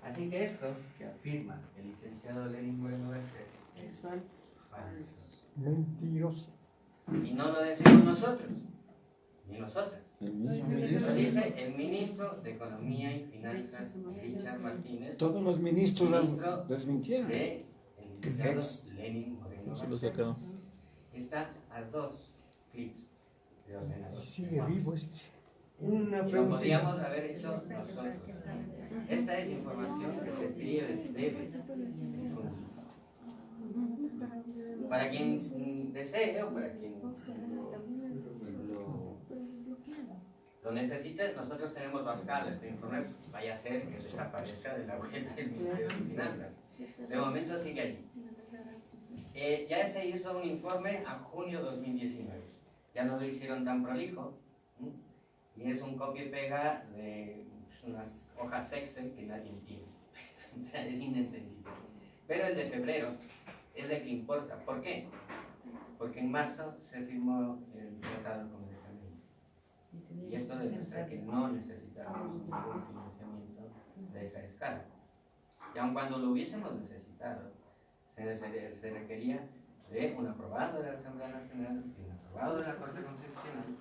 Speaker 3: Así que esto que afirma el licenciado Lenin Moreno Garcés es falso.
Speaker 7: Mentiroso.
Speaker 3: Y no lo decimos nosotros, ni nosotras. Lo dice el ministro de Economía y Finanzas, Richard Martínez.
Speaker 5: Todos los ministros
Speaker 3: ministro
Speaker 5: desmintieron.
Speaker 3: de el licenciado Lenin Moreno Garcés. Está a 2 clics de ordenador.
Speaker 7: Sigue vivo este.
Speaker 6: Una
Speaker 3: Y lo
Speaker 6: pregunta.
Speaker 3: podríamos haber hecho nosotros. Esta es información que se debe difundir. Para quien desee o para quien lo necesite, nosotros tenemos bascado este informe, vaya a ser que desaparezca de la web del Ministerio de Finanzas. De momento sigue allí. Ya se hizo un informe a junio 2019. Ya no lo hicieron tan prolijo. Y es un copia y pega de unas hojas Excel que nadie entiende. Es inentendible. Pero el de febrero es el que importa. ¿Por qué? Porque en marzo se firmó el tratado con el FMI. Y esto demuestra que no necesitábamos un financiamiento de esa escala. Y aun cuando lo hubiésemos necesitado, se requería de un aprobado de la Asamblea Nacional, de un aprobado de la Corte Constitucional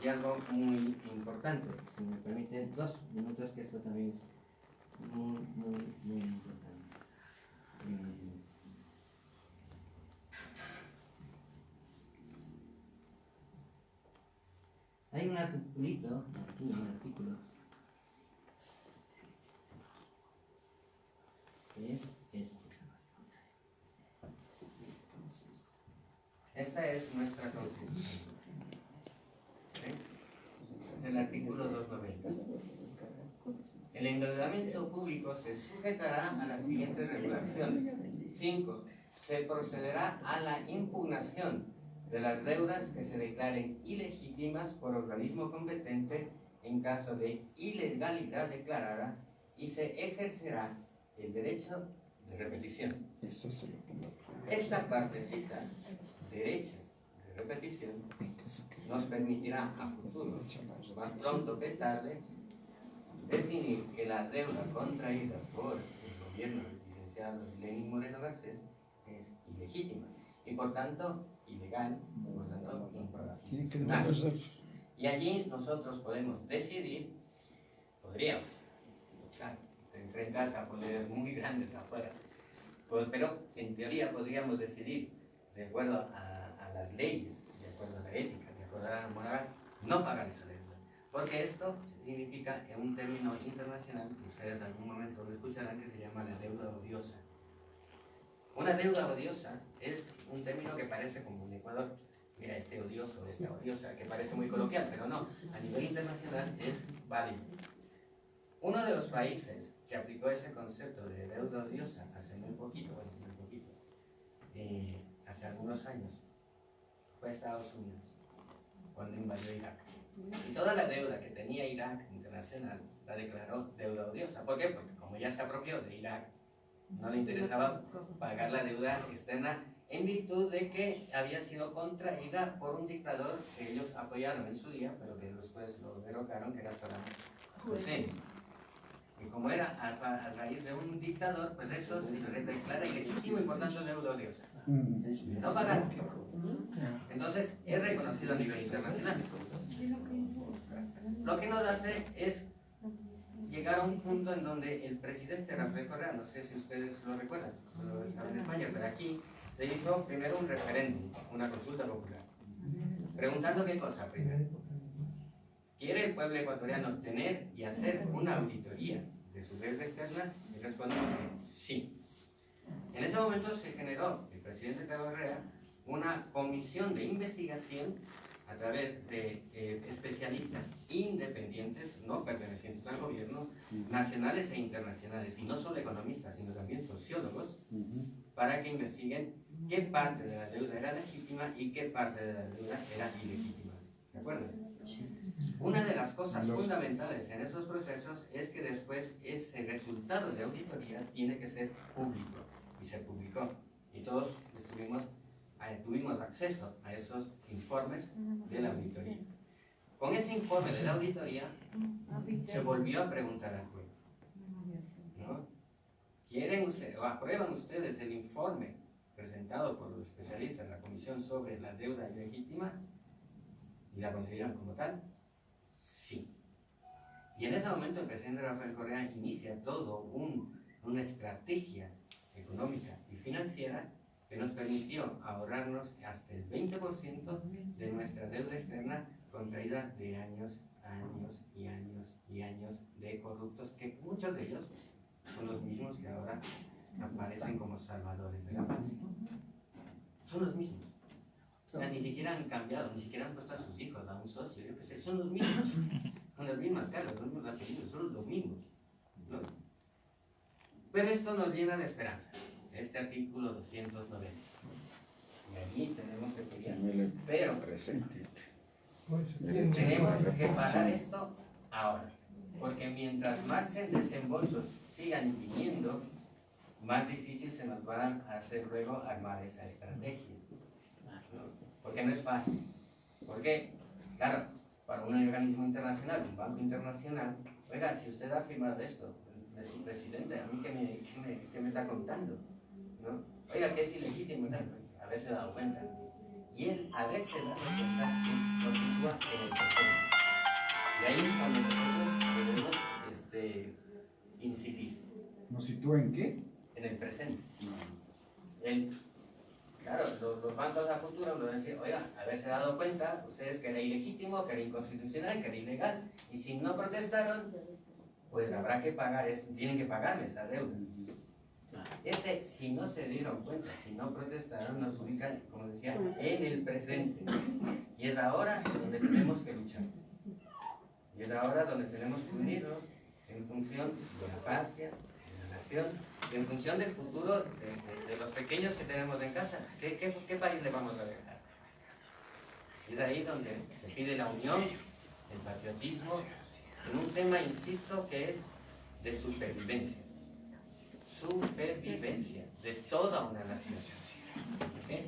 Speaker 3: y algo muy importante, si me permiten 2 minutos, que esto también es muy importante. Hay articulito, aquí un artículo, que es este. Esta es nuestra Constitución. ¿Sí? Es el artículo 290. El endeudamiento público se sujetará a las siguientes regulaciones. 5. Se procederá a la impugnación de las deudas que se declaren ilegítimas por organismo competente en caso de ilegalidad declarada y se ejercerá el derecho de repetición. Esta partecita, derecho de repetición, nos permitirá a futuro, más pronto que tarde, definir que la deuda contraída por el gobierno del licenciado Lenín Moreno Garcés es ilegítima y por tanto ilegal, por tanto inconstitucional. Y allí nosotros podemos decidir, podríamos, claro, enfrentarse a poderes muy grandes afuera, pues, pero en teoría podríamos decidir, de acuerdo a las leyes, de acuerdo a la ética, de acuerdo a la moral, no pagar esa deuda. Porque esto significa, en un término internacional, que ustedes en algún momento lo escucharán, que se llama la deuda odiosa. Una deuda odiosa es un término que parece como en Ecuador, mira, este odioso, esta odiosa, que parece muy coloquial, pero no, a nivel internacional es válido. Uno de los países que aplicó ese concepto de deuda odiosa hace muy poquito, hace algunos años, fue Estados Unidos, cuando invadió Irak. Y toda la deuda que tenía Irak internacional la declaró deuda odiosa. ¿Por qué? Porque como ya se apropió de Irak, no le interesaba pagar la deuda externa en virtud de que había sido contraída por un dictador que ellos apoyaron en su día, pero que después lo derrocaron, que era Saddam Hussein. Y como era a raíz de un dictador, pues eso se declara ilegítimo y por tanto deuda odiosa. No pagar. Entonces es reconocido a nivel internacional. Lo que nos hace es llegar a un punto en donde el presidente Rafael Correa, no sé si ustedes lo recuerdan, cuando estaba en España, pero aquí se hizo primero un referéndum, una consulta popular, preguntando qué cosa primero. ¿Quiere el pueblo ecuatoriano tener y hacer una auditoría de su deuda externa? Y respondimos que sí. En ese momento se generó, el presidente Correa, una comisión de investigación a través de especialistas independientes, no pertenecientes al gobierno, nacionales e internacionales, y no solo economistas, sino también sociólogos, para que investiguen qué parte de la deuda era legítima y qué parte de la deuda era ilegítima. ¿De acuerdo? Una de las cosas fundamentales en esos procesos es que después ese resultado de auditoría tiene que ser público, y se publicó, y todos tuvimos acceso a esos informes de la auditoría. Con ese informe de la auditoría se volvió a preguntar al pueblo, ¿no? ¿Quieren ustedes, o aprueban ustedes el informe presentado por los especialistas de la Comisión sobre la deuda ilegítima? ¿Y la consideran como tal? Sí. Y en ese momento el presidente Rafael Correa inicia todo una estrategia económica y financiera que nos permitió ahorrarnos hasta el 20% de nuestra deuda externa contraída de años de corruptos, que muchos de ellos son los mismos que ahora aparecen como salvadores de la patria. Son los mismos. O sea, ni siquiera han cambiado, ni siquiera han puesto a sus hijos, a un socio, yo qué sé, son los mismos, con las mismas caras, los mismos apellidos, son los mismos, ¿no? Pero esto nos llena de esperanza, este artículo 290. Y allí tenemos que pelear. Pero tenemos que parar esto ahora, porque mientras marchen desembolsos sigan viniendo, más difícil se nos va a hacer luego armar esa estrategia, ¿no? Porque no es fácil. Porque, claro, para un organismo internacional, un banco internacional, oiga, si usted ha firmado esto, de su presidente, a mí ¿qué me está contando? ¿No? Oiga, que es ilegítimo, haberse dado cuenta. Y él, haberse dado cuenta, nos sitúa en el presente. Y ahí es cuando nosotros debemos incidir.
Speaker 5: ¿Nos sitúa en qué?
Speaker 3: En el presente. Él claro, los bancos a futuro nos van a decir, oiga, haberse dado cuenta, ustedes que era ilegítimo, que era inconstitucional, que era ilegal, y si no protestaron, pues habrá que pagar eso, tienen que pagarme esa deuda. Si no se dieron cuenta, si no protestaron, nos ubican, como decía, en el presente. Y es ahora donde tenemos que luchar. Y es ahora donde tenemos que unirnos en función de la patria, de la nación, y en función del futuro de los pequeños que tenemos en casa. ¿Qué país le vamos a dejar? Es ahí donde se pide la unión, el patriotismo, en un tema, insisto, que es de supervivencia. Supervivencia de toda una nación. ¿Okay?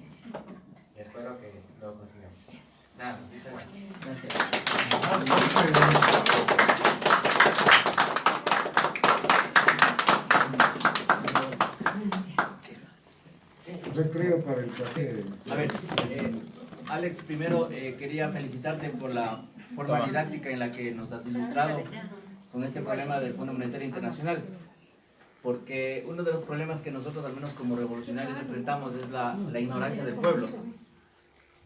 Speaker 3: Y espero que lo consigamos. Nada, muchas gracias.
Speaker 5: Recreo para el café.
Speaker 9: A ver, Alex, primero quería felicitarte por la forma didáctica en la que nos has ilustrado con este problema del Fondo Monetario Internacional, porque uno de los problemas que nosotros, al menos como revolucionarios, enfrentamos es la ignorancia del pueblo.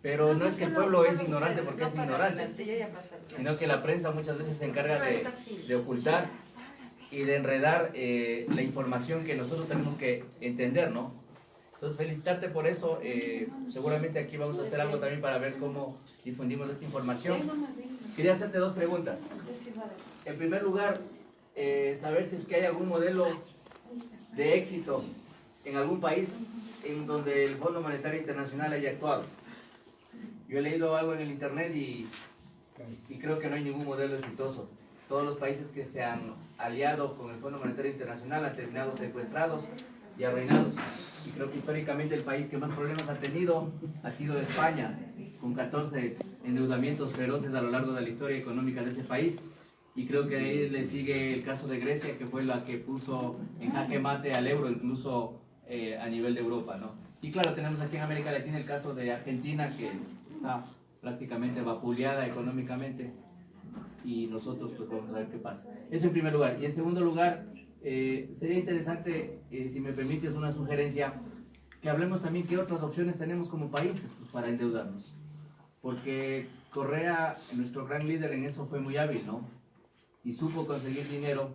Speaker 9: Pero no es que el pueblo es ignorante porque es ignorante, sino que la prensa muchas veces se encarga de ocultar y de enredar la información que nosotros tenemos que entender, ¿no? Entonces, felicitarte por eso. Seguramente aquí vamos a hacer algo también para ver cómo difundimos esta información. Quería hacerte dos preguntas. En primer lugar, saber si es que hay algún modelo de éxito en algún país en donde el Fondo Monetario Internacional haya actuado. Yo he leído algo en el internet y creo que no hay ningún modelo exitoso. Todos los países que se han aliado con el Fondo Monetario Internacional han terminado secuestrados y arruinados. Y creo que históricamente el país que más problemas ha tenido ha sido España, con 14 endeudamientos feroces a lo largo de la historia económica de ese país. Y creo que de ahí le sigue el caso de Grecia, que fue la que puso en jaque mate al euro, incluso a nivel de Europa, ¿no? Y claro, tenemos aquí en América Latina el caso de Argentina, que está prácticamente vapuleada económicamente, y nosotros pues vamos a ver qué pasa. Eso en primer lugar. Y en segundo lugar, sería interesante, si me permites una sugerencia, que hablemos también qué otras opciones tenemos como países pues, para endeudarnos. Porque Correa, nuestro gran líder en eso, fue muy hábil, ¿no? Y supo conseguir dinero.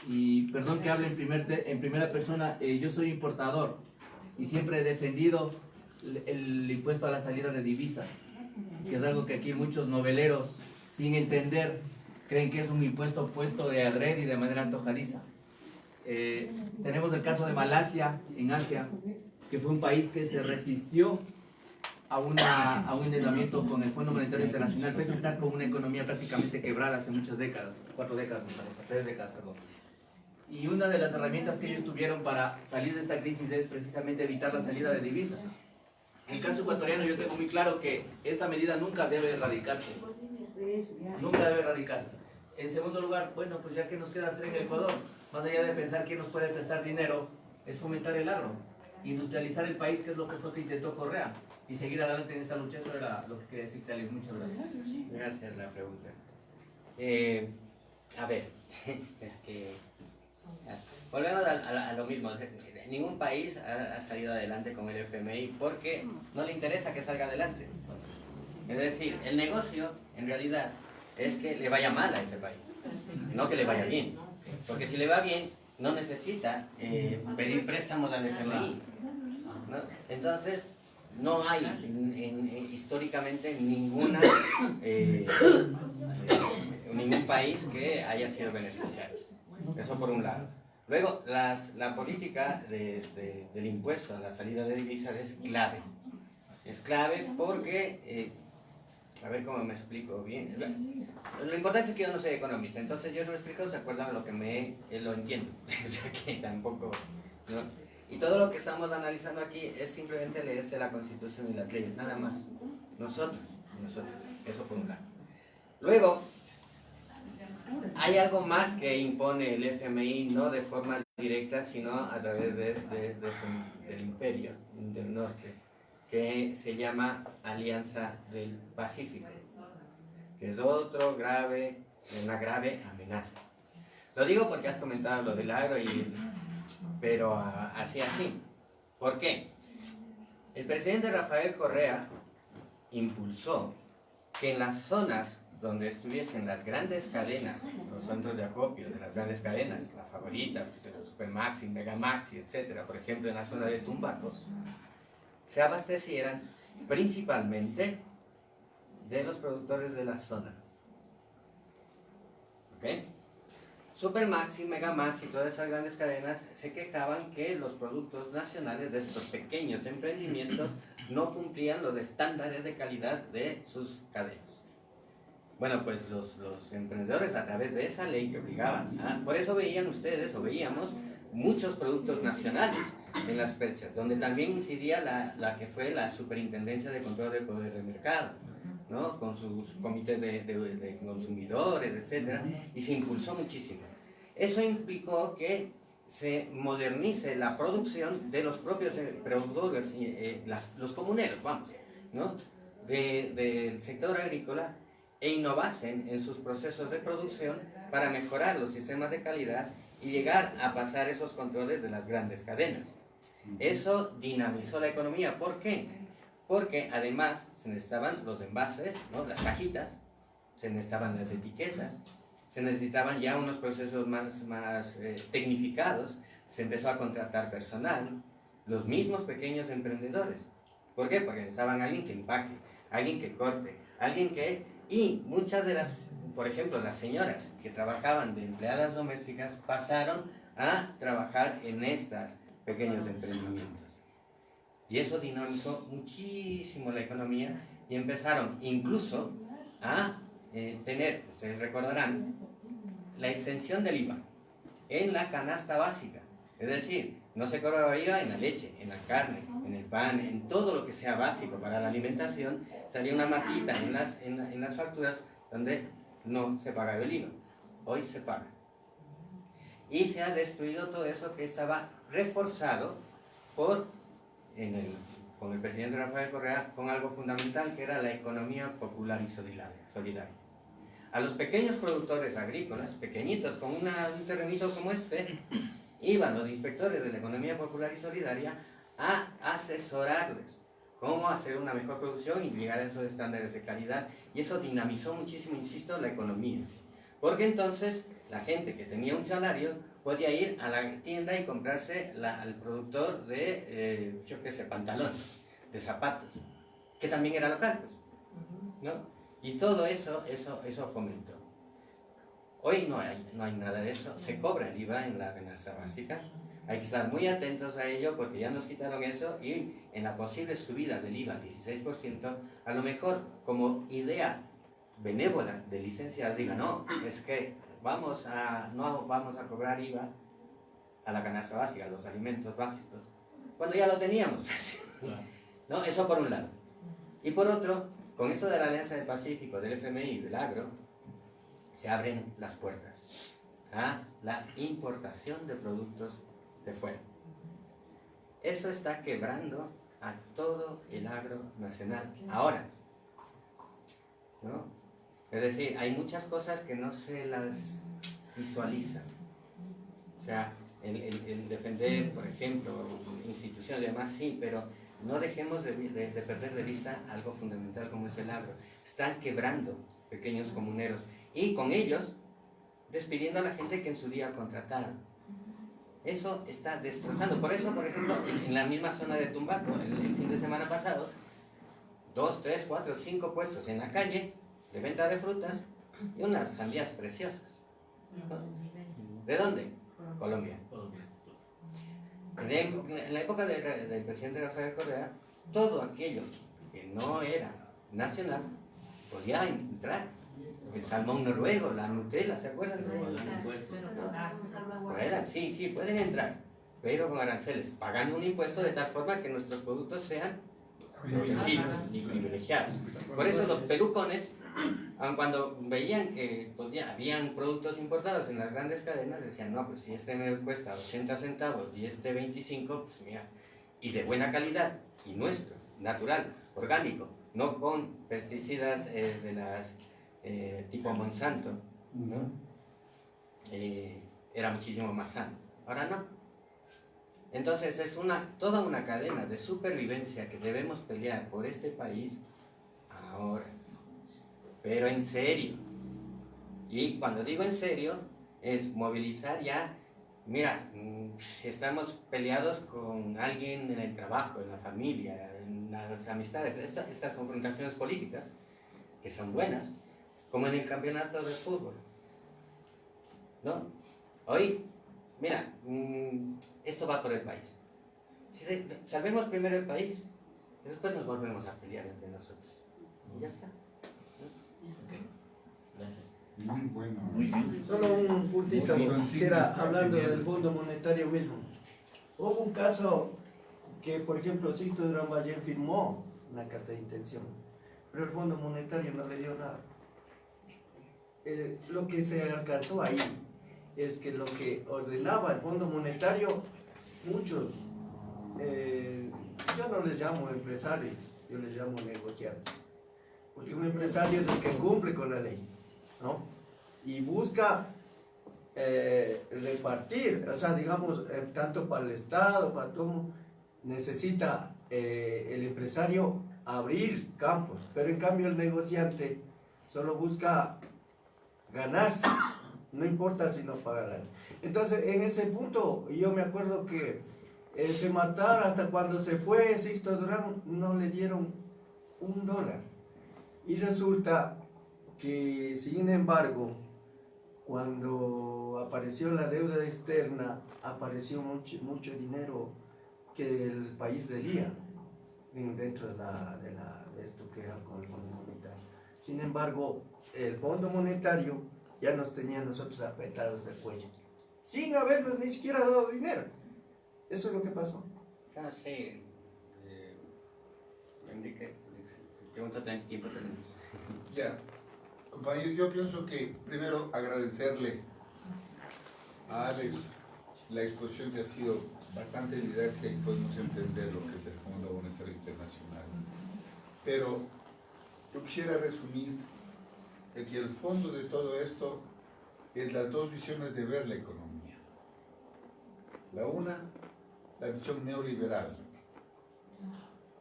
Speaker 9: Y perdón que hable en primera persona, yo soy importador y siempre he defendido el impuesto a la salida de divisas, que es algo que aquí muchos noveleros, sin entender, creen que es un impuesto puesto de adrede y de manera antojadiza. Tenemos el caso de Malasia, en Asia, que fue un país que se resistió a un endeudamiento con el Fondo Monetario Internacional, pese a estar con una economía prácticamente quebrada hace muchas décadas, 4 décadas me parece, 3 décadas, perdón. Y una de las herramientas que ellos tuvieron para salir de esta crisis es precisamente evitar la salida de divisas. En el caso ecuatoriano yo tengo muy claro que esa medida nunca debe erradicarse. Nunca debe erradicarse. En segundo lugar, bueno, pues ya que nos queda hacer en el Ecuador, más allá de pensar quién nos puede prestar dinero, es fomentar el agro, industrializar el país, que es lo que fue que intentó Correa, y seguir adelante en esta lucha. Eso era lo que quería decirte, Alex. Muchas gracias.
Speaker 3: Gracias la pregunta. A ver, es que volvemos a lo mismo. Ningún país ha salido adelante con el FMI porque no le interesa que salga adelante. Es decir, el negocio en realidad es que le vaya mal a ese país, no que le vaya bien. Porque si le va bien, no necesita pedir préstamos al FMI, ¿no? Entonces, no hay históricamente ningún país que haya sido beneficiario. Eso por un lado. Luego, la política del impuesto a la salida de divisas es clave. Es clave porque, a ver cómo me explico bien. Lo importante es que yo no soy economista, entonces yo no lo explico, se acuerdan lo que lo entiendo. O sea que tampoco, ¿no? Y todo lo que estamos analizando aquí es simplemente leerse la Constitución y las leyes, nada más. Nosotros, eso por un lado. Luego, hay algo más que impone el FMI, no de forma directa, sino a través del imperio del norte, que se llama Alianza del Pacífico, que es una grave amenaza. Lo digo porque has comentado lo del agro, pero así. ¿Por qué? El presidente Rafael Correa impulsó que en las zonas donde estuviesen las grandes cadenas, los centros de acopio de las grandes cadenas, la Favorita, pues, el Supermaxi, Megamaxi, etcétera, por ejemplo en la zona de Tumbaco, se abastecieran principalmente de los productores de la zona. ¿Ok? Supermaxi, Megamaxi y todas esas grandes cadenas se quejaban que los productos nacionales de estos pequeños emprendimientos no cumplían los estándares de calidad de sus cadenas. Bueno, pues los emprendedores a través de esa ley que obligaban, por eso veían ustedes o veíamos muchos productos nacionales en las perchas, donde también incidía la que fue la Superintendencia de Control del Poder del Mercado, ¿no? Con sus comités de consumidores, etcétera, y se impulsó muchísimo. Eso implicó que se modernice la producción de los propios productores, los comuneros, vamos, ¿no? Del sector agrícola, e innovasen en sus procesos de producción para mejorar los sistemas de calidad y llegar a pasar esos controles de las grandes cadenas. Eso dinamizó la economía. ¿Por qué? Porque además se necesitaban los envases, ¿no? Las cajitas, se necesitaban las etiquetas, se necesitaban ya unos procesos más tecnificados, se empezó a contratar personal, los mismos pequeños emprendedores. ¿Por qué? Porque necesitaban alguien que empaque, alguien que corte, alguien que... Y muchas de las, por ejemplo, las señoras que trabajaban de empleadas domésticas pasaron a trabajar en estos pequeños emprendimientos. Y eso dinamizó muchísimo la economía y empezaron incluso a tener, ustedes recordarán, la exención del IVA en la canasta básica. Es decir, no se cobraba IVA en la leche, en la carne, en el pan, en todo lo que sea básico para la alimentación. Salía una marquita en las facturas donde no se pagaba el IVA. Hoy se paga. Y se ha destruido todo eso que estaba reforzado con el presidente Rafael Correa, con algo fundamental que era la economía popular y solidaria. A los pequeños productores agrícolas, pequeñitos, con un terrenito como este, iban los inspectores de la economía popular y solidaria a asesorarles cómo hacer una mejor producción y llegar a esos estándares de calidad, y eso dinamizó muchísimo, insisto, la economía, porque entonces la gente que tenía un salario podía ir a la tienda y comprarse al productor de, yo qué sé, pantalones, de zapatos, que también era local, pues, ¿no? Y todo eso fomentó. Hoy no hay nada de eso, se cobra el IVA en la canasta básica. Hay que estar muy atentos a ello porque ya nos quitaron eso, y en la posible subida del IVA al 16%, a lo mejor como idea benévola del licenciado diga, no, es que no vamos a cobrar IVA a la canasta básica, a los alimentos básicos, cuando ya lo teníamos. ¿No? Eso por un lado. Y por otro, con esto de la Alianza del Pacífico, del FMI y del agro, se abren las puertas a la importación de productos de fuera. Eso está quebrando a todo el agro nacional ahora, ¿no? Es decir, hay muchas cosas que no se las visualizan. O sea, el defender, por ejemplo, instituciones y demás, sí, pero no dejemos de perder de vista algo fundamental como es el agro. Están quebrando pequeños comuneros y con ellos despidiendo a la gente que en su día contrataron. Eso está destrozando. Por eso, por ejemplo, en la misma zona de Tumbaco, el fin de semana pasado, 2, 3, 4, 5 puestos en la calle de venta de frutas y unas sandías preciosas. ¿De dónde? Colombia. En la época del presidente Rafael Correa, todo aquello que no era nacional podía entrar. El salmón noruego, la Nutella, ¿se acuerdan? Sí, pueden entrar, pero con aranceles, pagando un impuesto de tal forma que nuestros productos sean protegidos y privilegiados. Por eso los pelucones, aun cuando veían que habían productos importados en las grandes cadenas, decían, no, pues si este me cuesta 80 centavos y este 25, pues mira, y de buena calidad, y nuestro, natural, orgánico, no con pesticidas de las tipo Monsanto, ¿no? Era muchísimo más sano. Ahora no. Entonces es toda una cadena de supervivencia que debemos pelear por este país ahora, pero en serio. Y cuando digo en serio, es movilizar ya, mira, si estamos peleados con alguien en el trabajo, en la familia, en las amistades, estas confrontaciones políticas, que son buenas, como en el campeonato de fútbol, ¿no? Hoy, mira, esto va por el país. Salvemos primero el país, y después nos volvemos a pelear entre nosotros. Y ya está. Gracias.
Speaker 1: Muy bueno, muy bien.
Speaker 6: Solo un puntito, quisiera, hablando del Fondo Monetario mismo. Hubo un caso que, por ejemplo, Sixto Durán Ballén firmó una carta de intención, pero el Fondo Monetario no le dio nada. Lo que se alcanzó ahí es que lo que ordenaba el Fondo Monetario, muchos, yo no les llamo empresarios, yo les llamo negociantes, porque un empresario es el que cumple con la ley, ¿no? Y busca repartir, o sea, digamos, tanto para el Estado, para todo, necesita el empresario abrir campos, pero en cambio el negociante solo busca ganarse, no importa si no paga la ley. Entonces, en ese punto, yo me acuerdo que se mataron hasta cuando se fue Sixto Durán, no le dieron $1. Y resulta que, sin embargo, cuando apareció la deuda externa, apareció mucho dinero que el país debía dentro de esto que era con el Fondo Monetario. Sin embargo, el Fondo Monetario ya nos tenía a nosotros apretados del cuello, sin habernos ni siquiera dado dinero. Eso es lo que pasó.
Speaker 3: Ah, sí. Enrique, ¿cuánto tiempo tenemos?
Speaker 1: Ya, compañero, yo pienso que primero agradecerle a Alex la exposición que ha sido bastante didáctica y podemos entender lo que es el Fondo Monetario Internacional. Pero yo quisiera resumir de que el fondo de todo esto es las dos visiones de ver la economía. La una, la visión neoliberal,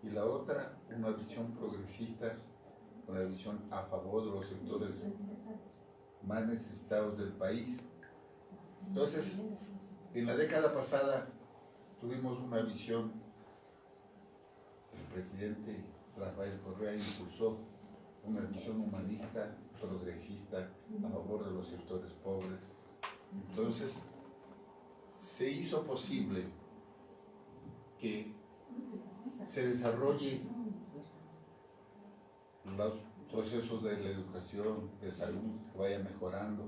Speaker 1: y la otra, una visión progresista, una visión a favor de los sectores más necesitados del país. Entonces, en la década pasada tuvimos una visión, el presidente Rafael Correa impulsó una visión humanista, progresista, a favor de los sectores pobres. Entonces, se hizo posible que se desarrolle los procesos de la educación, de salud, que vaya mejorando,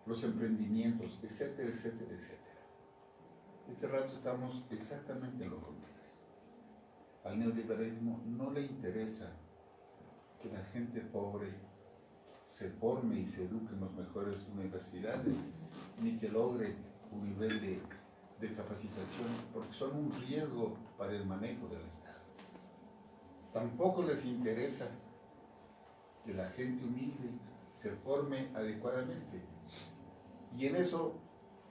Speaker 1: los emprendimientos, etcétera, etcétera, etcétera. Este rato estamos exactamente en lo contrario. Al neoliberalismo no le interesa que la gente pobre se forme y se eduque en las mejores universidades, ni que logre un nivel de capacitación, porque son un riesgo para el manejo del Estado. Tampoco les interesa que la gente humilde se forme adecuadamente. Y en eso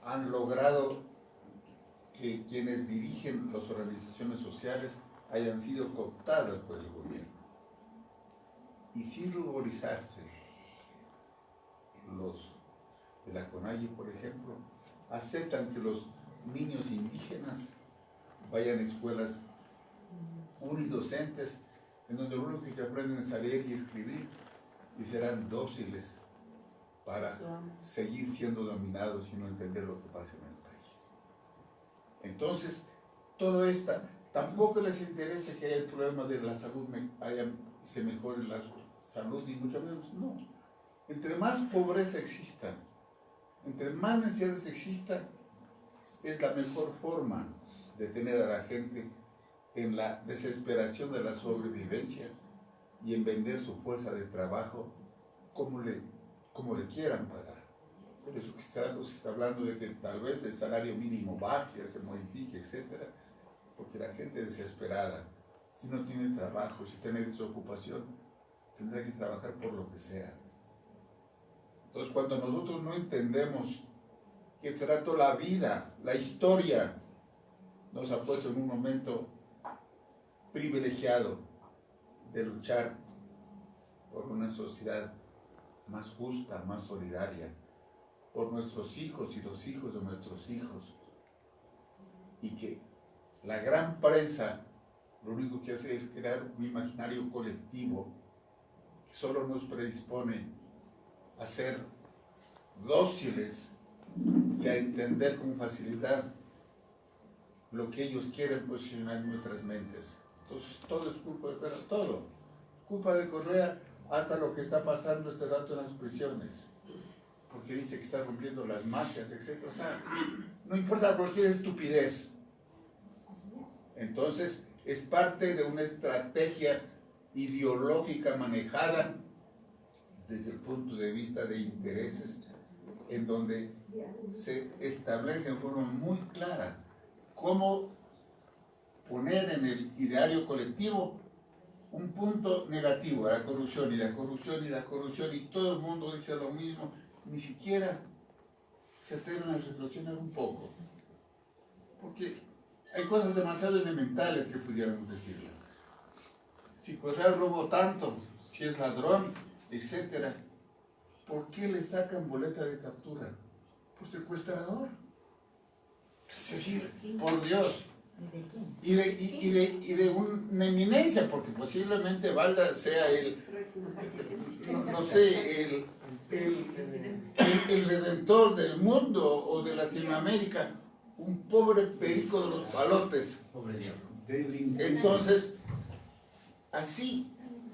Speaker 1: han logrado que quienes dirigen las organizaciones sociales hayan sido cooptadas por el gobierno. Y sin ruborizarse, los de la CONAIE, por ejemplo, aceptan que los niños indígenas vayan a escuelas unidocentes, en donde lo único que aprenden es a leer y escribir, y serán dóciles para seguir siendo dominados y no entender lo que pasa en el país. Entonces, todo esto, tampoco les interesa que haya el problema de la salud, se mejore la salud, ni mucho menos, no. Entre más pobreza exista, entre más necesidades exista, es la mejor forma de tener a la gente en la desesperación de la sobrevivencia y en vender su fuerza de trabajo como le quieran pagar. Por eso que se está hablando de que tal vez el salario mínimo baje, se modifique, etc. Porque la gente desesperada, si no tiene trabajo, si tiene desocupación, tendrá que trabajar por lo que sea. Entonces, cuando nosotros no entendemos que trato la vida, la historia, nos ha puesto en un momento privilegiado de luchar por una sociedad más justa, más solidaria, por nuestros hijos y los hijos de nuestros hijos. Y que la gran prensa lo único que hace es crear un imaginario colectivo que solo nos predispone a ser dóciles y a entender con facilidad lo que ellos quieren posicionar en nuestras mentes. Entonces todo es culpa de Correa, todo. Culpa de Correa hasta lo que está pasando este rato en las prisiones. Porque dice que está rompiendo las mafias, etc. O sea, no importa cualquier estupidez. Entonces es parte de una estrategia ideológica manejada desde el punto de vista de intereses, en donde se establece en forma muy clara cómo poner en el ideario colectivo un punto negativo, la corrupción y la corrupción y la corrupción, y todo el mundo dice lo mismo, ni siquiera se atreven a reflexionar un poco, porque hay cosas demasiado elementales que pudiéramos decirle. Si Correa robó tanto, si es ladrón, etcétera, ¿por qué le sacan boleta de captura? Por secuestrador. Es decir, por Dios. Y de una eminencia, porque posiblemente Balda sea el redentor del mundo o de Latinoamérica, un pobre perico de los palotes. Entonces, así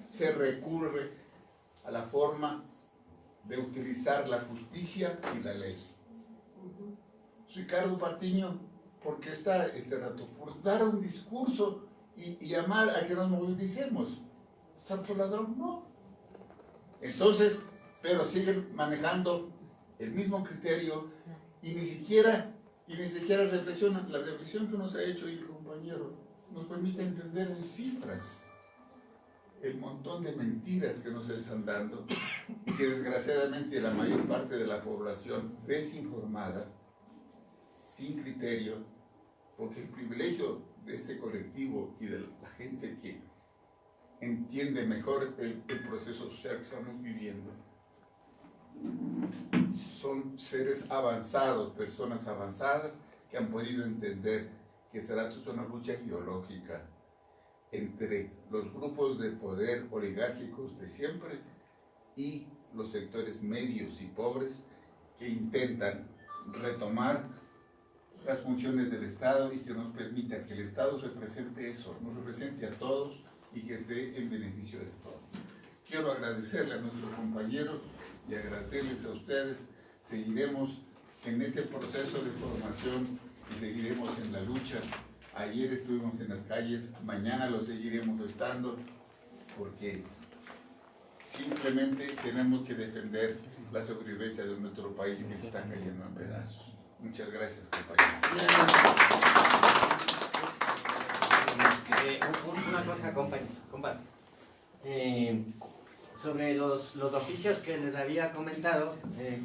Speaker 1: se recurre a la forma de utilizar la justicia y la ley. Ricardo Patiño, ¿por qué está este rato? Por dar un discurso y llamar a que nos movilicemos. ¿Está por ladrón? No. Entonces, pero siguen manejando el mismo criterio y ni siquiera reflexionan. La reflexión que nos ha hecho el compañero nos permite entender en cifras el montón de mentiras que nos están dando y que desgraciadamente la mayor parte de la población desinformada, sin criterio, porque el privilegio de este colectivo y de la gente que entiende mejor el proceso social que estamos viviendo, son seres avanzados, personas avanzadas que han podido entender que se trata de una lucha ideológica entre los grupos de poder oligárquicos de siempre y los sectores medios y pobres que intentan retomar las funciones del Estado y que nos permita que el Estado represente eso, nos represente a todos y que esté en beneficio de todos. Quiero agradecerle a nuestros compañeros y agradecerles a ustedes. Seguiremos en este proceso de formación y seguiremos en la lucha. Ayer estuvimos en las calles, mañana lo seguiremos estando, porque simplemente tenemos que defender la sobrevivencia de nuestro país que se está cayendo en pedazos. Muchas gracias, compañeros.
Speaker 3: Una cosa, compadre. Sobre los oficios que les había comentado,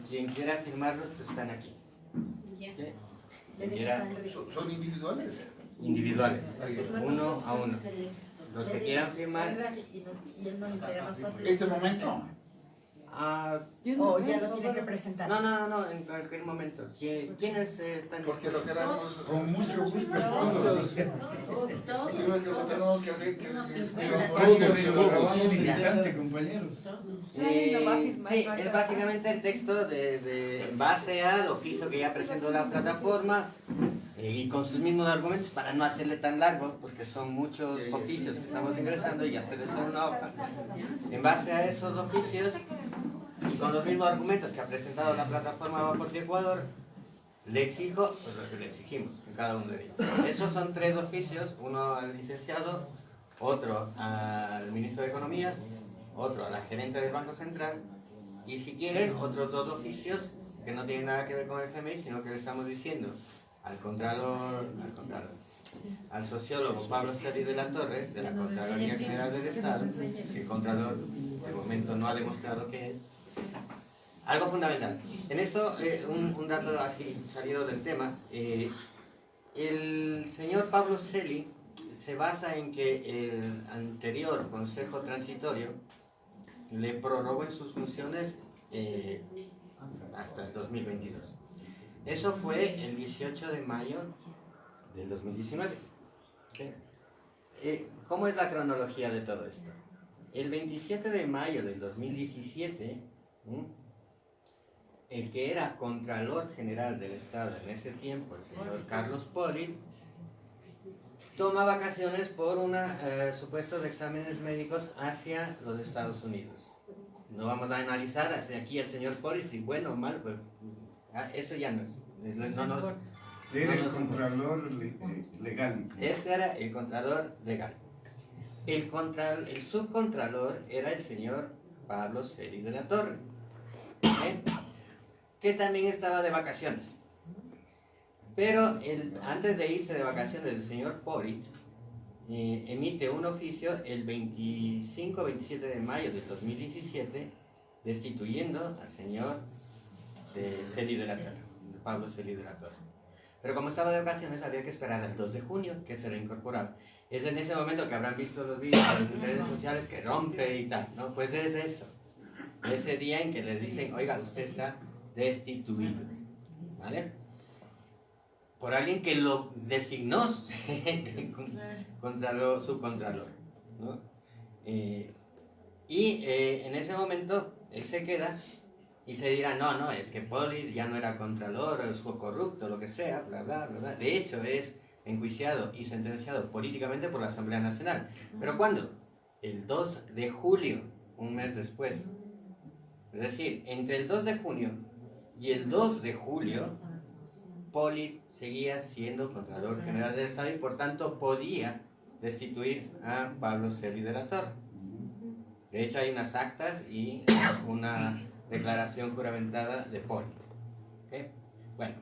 Speaker 3: quien quiera firmarlos, pues están aquí.
Speaker 1: ¿Son individuales?
Speaker 3: Individuales, uno a uno. Los que quieran firmar.
Speaker 1: ¿Este momento?
Speaker 8: O ya lo tiene que presentar.
Speaker 3: No, en cualquier momento. ¿Quiénes están?
Speaker 1: Porque lo queramos
Speaker 5: Con mucho gusto.
Speaker 1: Si no es que lo tenemos que hacer, que
Speaker 5: Todos. Militante, compañeros.
Speaker 3: Sí, es básicamente el texto en base al oficio que ya presentó la plataforma y con sus mismos argumentos para no hacerle tan largo, porque son muchos oficios que estamos ingresando y hacerle solo una hoja. En base a esos oficios y con los mismos argumentos que ha presentado la plataforma Vapor de Ecuador, le exijo pues lo que le exigimos en cada uno de ellos. Esos son 3 oficios, uno al licenciado, otro al ministro de Economía, otro a la gerente del Banco Central y si quieren otros 2 oficios que no tienen nada que ver con el FMI, sino que le estamos diciendo al Contralor, al sociólogo Pablo Cerri de la Torre, de la Contraloría General del Estado, que el Contralor de momento no ha demostrado que es. Algo fundamental. En esto, un dato así salido del tema, El señor Pablo Celi se basa en que el anterior Consejo Transitorio le prorrogó en sus funciones hasta el 2022. Eso fue el 18 de mayo del 2019. ¿Okay? ¿Cómo es la cronología de todo esto? El 27 de mayo del 2017, el que era Contralor General del Estado en ese tiempo, el señor Carlos Polis, toma vacaciones por supuestos exámenes médicos hacia los Estados Unidos. No vamos a analizar hacia aquí al señor Polis si bueno o mal, pues eso ya no es.
Speaker 1: Era el Contralor legal.
Speaker 3: Este era el Contralor legal. El subcontralor era el señor Pablo Celi de la Torre, que también estaba de vacaciones. Pero antes de irse de vacaciones, el señor Polit emite un oficio el 25-27 de mayo de 2017 destituyendo al señor Celi de la Torre, Pablo Celi de la Torre. Pero como estaba de vacaciones había que esperar al 2 de junio que se reincorporaba. Es en ese momento que habrán visto los vídeos en redes sociales que rompe y tal, ¿no? Pues es eso. Ese día en que le dicen, oiga, usted está destituido, ¿vale? Por alguien que lo designó subcontralor, ¿no? En ese momento él se queda y se dirá, no, es que Polis ya no era contralor, es corrupto, lo que sea, bla, bla, bla, bla. De hecho, es enjuiciado y sentenciado políticamente por la Asamblea Nacional. ¿Pero cuándo? El 2 de julio, un mes después. Es decir, entre el 2 de junio y el 2 de julio, Polis seguía siendo Contralor General del Estado y por tanto podía destituir a Pablo Celi de la Torre. De hecho, hay unas actas y una declaración juramentada de Polis. ¿Okay? Bueno,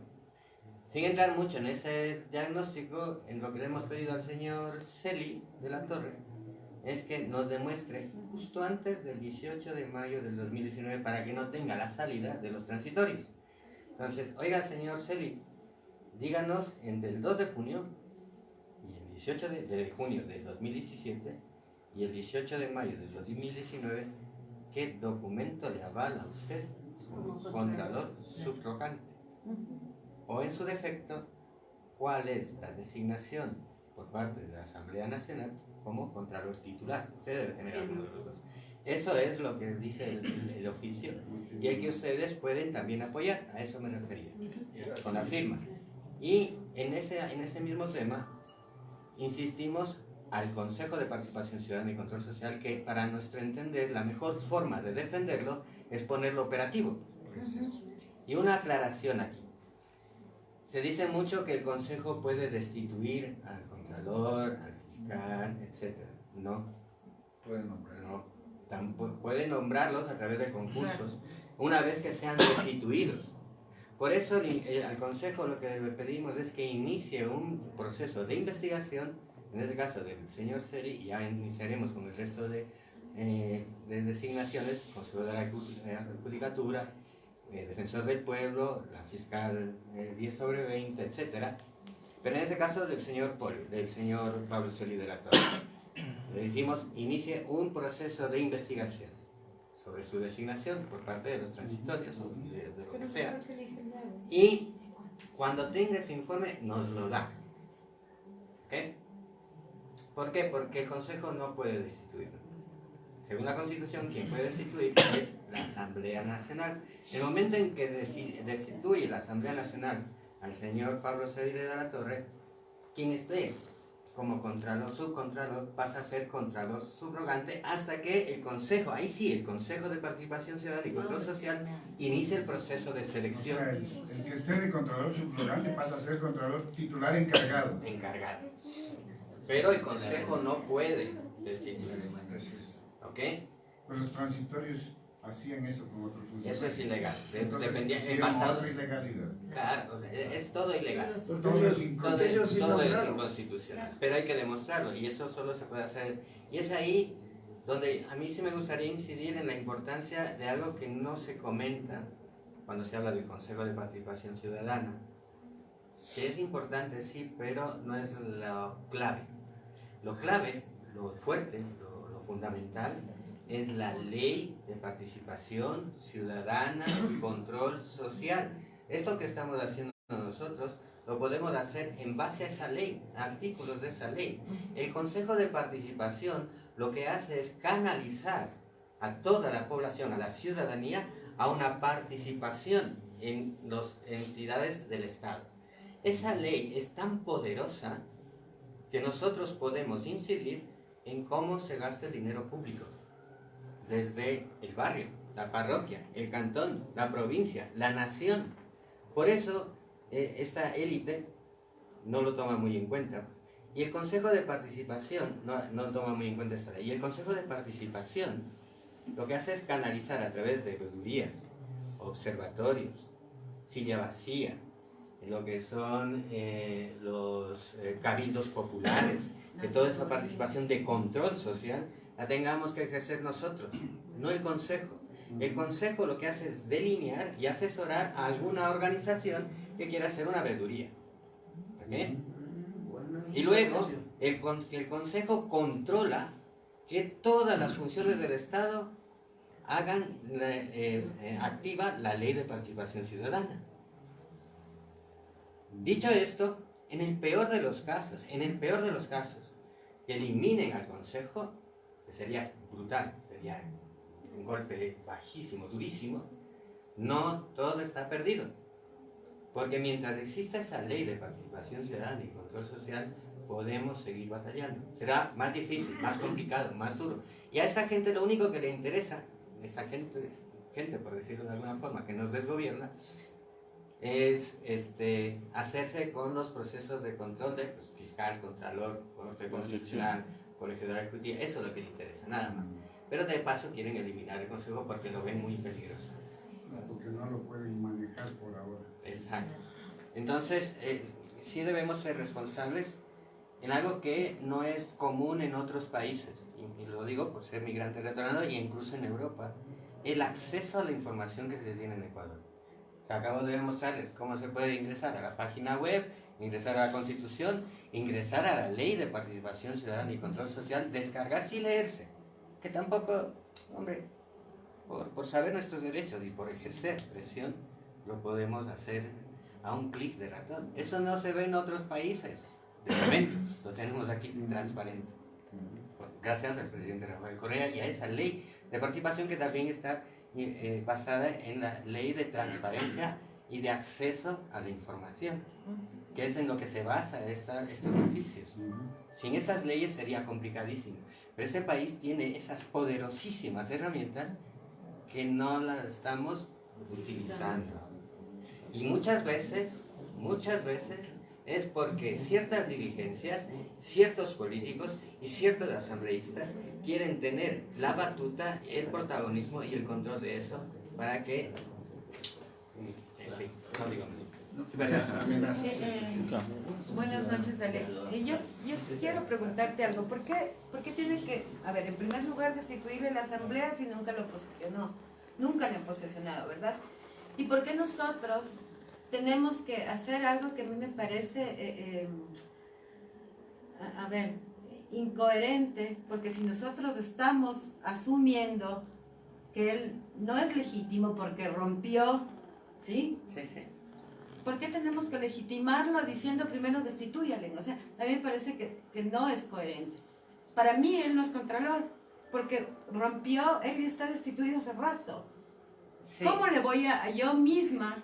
Speaker 3: sin entrar mucho en ese diagnóstico, en lo que le hemos pedido al señor Celi de la Torre es que nos demuestre justo antes del 18 de mayo del 2019 para que no tenga la salida de los transitorios. Entonces, oiga, señor Celi, díganos entre el 2 de junio y el 18 de junio del 2017 y el 18 de mayo del 2019, ¿qué documento le avala a usted como Contralor subrogante? O en su defecto, ¿cuál es la designación por parte de la Asamblea Nacional como Contralor titular? Usted debe tener alguno de los dos. Eso es lo que dice el oficio y el que ustedes pueden también apoyar, a eso me refería, con la firma. Y en ese mismo tema, insistimos al Consejo de Participación Ciudadana y Control Social que para nuestro entender la mejor forma de defenderlo es ponerlo operativo. Y una aclaración aquí. Se dice mucho que el Consejo puede destituir al Contralor, al Fiscal, etc. No.
Speaker 1: Pueden nombrar.
Speaker 3: No. Tampoco puede nombrarlos a través de concursos una vez que sean destituidos. Por eso al Consejo lo que le pedimos es que inicie un proceso de investigación, en este caso del señor Celi, y ya iniciaremos con el resto de designaciones, Consejo de la Judicatura, Defensor del Pueblo, la Fiscal 10/20, etc. Pero en este caso del señor Pablo Celi de la Torre. Le dijimos, inicie un proceso de investigación sobre su designación por parte de los transitorios o de lo que sea. Y cuando tenga ese informe, nos lo da. ¿Ok? ¿Por qué? Porque el Consejo no puede destituirlo. Según la Constitución, quien puede destituir es la Asamblea Nacional. En el momento en que destituye la Asamblea Nacional al señor Pablo Celi de la Torre, quien esté como Contralor, subcontralor, pasa a ser Contralor subrogante hasta que el Consejo, ahí sí, el Consejo de Participación Ciudadana y Control Social, inicie el proceso de selección.
Speaker 1: O sea, el que esté de Contralor subrogante pasa a ser Contralor titular encargado.
Speaker 3: Encargado. Pero el Consejo no puede destituir. ¿Ok?
Speaker 1: Pero los transitorios hacían eso con otros funcionarios.
Speaker 3: Eso es ilegal.
Speaker 1: Dependía
Speaker 3: en
Speaker 1: de
Speaker 3: basados.
Speaker 1: ilegalidad.
Speaker 3: Claro, o sea, es todo ilegal.
Speaker 1: Todo es
Speaker 3: Todo es
Speaker 6: nombraron.
Speaker 3: inconstitucional. Pero hay que demostrarlo y eso solo se puede hacer. Y es ahí donde a mí sí me gustaría incidir en la importancia de algo que no se comenta cuando se habla del Consejo de Participación Ciudadana. que es importante, sí, pero no es lo clave. Lo clave, lo fuerte, lo fundamental, es la ley de participación ciudadana y control social. Esto que estamos haciendo nosotros lo podemos hacer en base a esa ley, artículos de esa ley. El Consejo de Participación lo que hace es canalizar a toda la población, a la ciudadanía, a una participación en las entidades del Estado. Esa ley es tan poderosa que nosotros podemos incidir en cómo se gasta el dinero público, desde el barrio, la parroquia, el cantón, la provincia, la nación. Por eso esta élite no lo toma muy en cuenta. Y el Consejo de Participación no toma muy en cuenta esta ley. Y el Consejo de Participación lo que hace es canalizar a través de veedurías, observatorios, silla vacía, lo que son los cabildos populares, que toda esa participación de control social la tengamos que ejercer nosotros, no el Consejo. El Consejo lo que hace es delinear y asesorar a alguna organización que quiera hacer una veeduría. ¿Okay? Y luego el Consejo controla que todas las funciones del Estado hagan activa la ley de participación ciudadana. Dicho esto, en el peor de los casos, que eliminen al Consejo, que sería brutal, sería un golpe bajísimo, durísimo, no todo está perdido. Porque mientras exista esa ley de participación ciudadana y control social, podemos seguir batallando. Será más difícil, más complicado, más duro. Y a esta gente lo único que le interesa, esta gente por decirlo de alguna forma, que nos desgobierna, es hacerse con los procesos de control de fiscal, contralor, corte constitucional, colegio de la ejecutiva. Eso es lo que le interesa, nada más. Pero de paso quieren eliminar el Consejo porque lo ven muy peligroso.
Speaker 10: Porque no lo pueden manejar por ahora.
Speaker 3: Exacto. Entonces, sí debemos ser responsables en algo que no es común en otros países, y lo digo por ser migrante retornado y incluso en Europa, el acceso a la información que se tiene en Ecuador. Acabo de demostrarles cómo se puede ingresar a la página web, ingresar a la Constitución, ingresar a la Ley de Participación Ciudadana y Control Social, descargarse y leerse. Que tampoco, hombre, por saber nuestros derechos y por ejercer presión, lo podemos hacer a un clic de ratón. Eso no se ve en otros países. De momento, lo tenemos aquí transparente. Gracias al presidente Rafael Correa y a esa ley de participación que también está basada en la ley de transparencia y de acceso a la información, que es en lo que se basa estos oficios. Sin esas leyes sería complicadísimo. Pero este país tiene esas poderosísimas herramientas que no las estamos utilizando. Y muchas veces es porque ciertas dirigencias, ciertos políticos y ciertos asambleístas quieren tener la batuta, el protagonismo y el control de eso para que, en fin, no digo más.
Speaker 8: Buenas noches, Alex. Yo quiero preguntarte algo. ¿Por qué tiene que, en primer lugar, destituirle la asamblea si nunca lo posesionó? Nunca le han posesionado, ¿verdad? ¿Y por qué nosotros tenemos que hacer algo que a mí me parece, incoherente? Porque si nosotros estamos asumiendo que él no es legítimo porque rompió, ¿sí?
Speaker 3: Sí, sí.
Speaker 8: ¿Por qué tenemos que legitimarlo diciendo primero destitúyale? O sea, a mí me parece que no es coherente. Para mí él no es contralor, porque rompió, él está destituido hace rato. Sí. ¿Cómo le voy a yo misma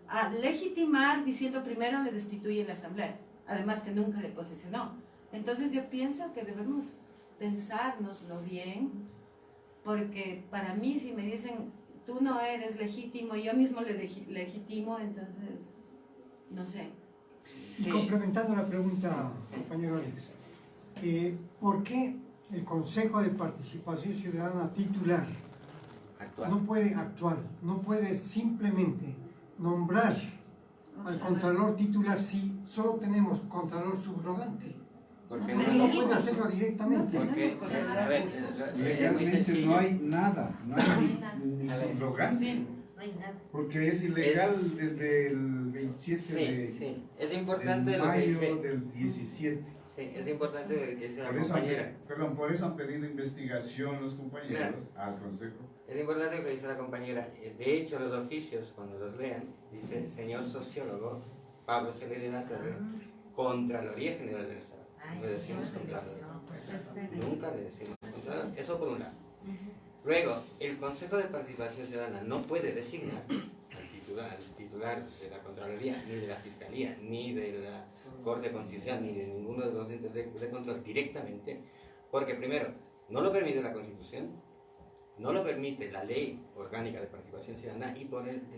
Speaker 8: a legitimar diciendo primero le destituye la asamblea? Además que nunca le posesionó. Entonces yo pienso que debemos pensárnoslo bien, porque para mí si me dicen tú no eres legítimo, yo mismo le legitimo, entonces no sé.
Speaker 7: Y complementando la pregunta, compañero Alex, ¿por qué el Consejo de Participación Ciudadana titular no puede simplemente nombrar al contralor titular si solo tenemos contralor subrogante?
Speaker 3: Porque
Speaker 7: no puede hacerlo directamente.
Speaker 10: Legalmente no hay nada, no hay ni subrogante.
Speaker 8: No hay nada.
Speaker 10: Porque es ilegal desde el 27 de
Speaker 3: Sí, es importante
Speaker 10: del
Speaker 3: lo que
Speaker 10: mayo
Speaker 3: dice.
Speaker 10: del 17.
Speaker 3: Sí, es importante lo que dice la
Speaker 10: Por eso,
Speaker 3: compañera.
Speaker 10: por eso han pedido investigación los compañeros al Consejo.
Speaker 3: Es importante lo que dice la compañera. De hecho, los oficios, cuando los lean, dice señor sociólogo Pablo Celedina Torre, Contraloría General del Estado. Le decimos Contralor. Nunca le decimos Contralor. Eso por un lado. Luego, el Consejo de Participación Ciudadana no puede designar al titular de la Contraloría, ni de la Fiscalía, ni de la Corte Constitucional, ni de ninguno de los entes de control directamente, porque primero, no lo permite la Constitución, no lo permite la Ley Orgánica de Participación Ciudadana y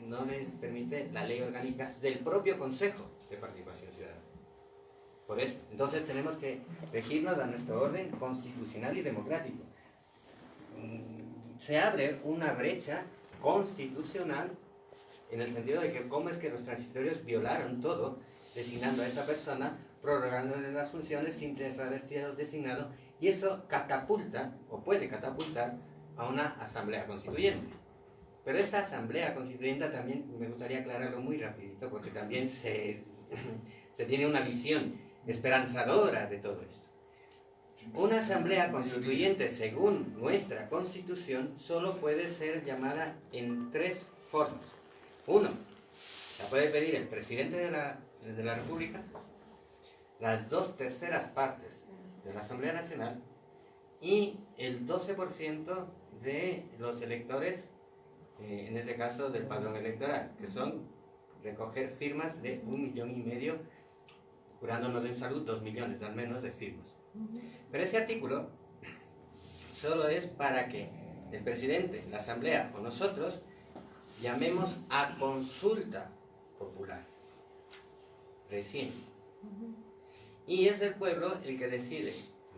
Speaker 3: no le permite la Ley Orgánica del propio Consejo de Participación Ciudadana. Por eso, entonces tenemos que regirnos a nuestro orden constitucional y democrático. Se abre una brecha constitucional en el sentido de que cómo es que los transitorios violaron todo, designando a esa persona, prorrogándole las funciones sin haber sido designado, y eso catapulta, o puede catapultar, a una asamblea constituyente. Pero esta asamblea constituyente también me gustaría aclararlo muy rapidito, porque también se tiene una visión esperanzadora de todo esto. Una asamblea constituyente, según nuestra Constitución, solo puede ser llamada en tres formas. Uno, la puede pedir el presidente de la República, las 2/3 partes de la Asamblea Nacional y el 12% de los electores, en este caso del padrón electoral, que son recoger firmas de 1,5 millones, curándonos en salud 2 millones al menos de firmas. Pero ese artículo solo es para que el presidente, la Asamblea o nosotros llamemos a consulta popular. Recién. Y es el pueblo el que decide,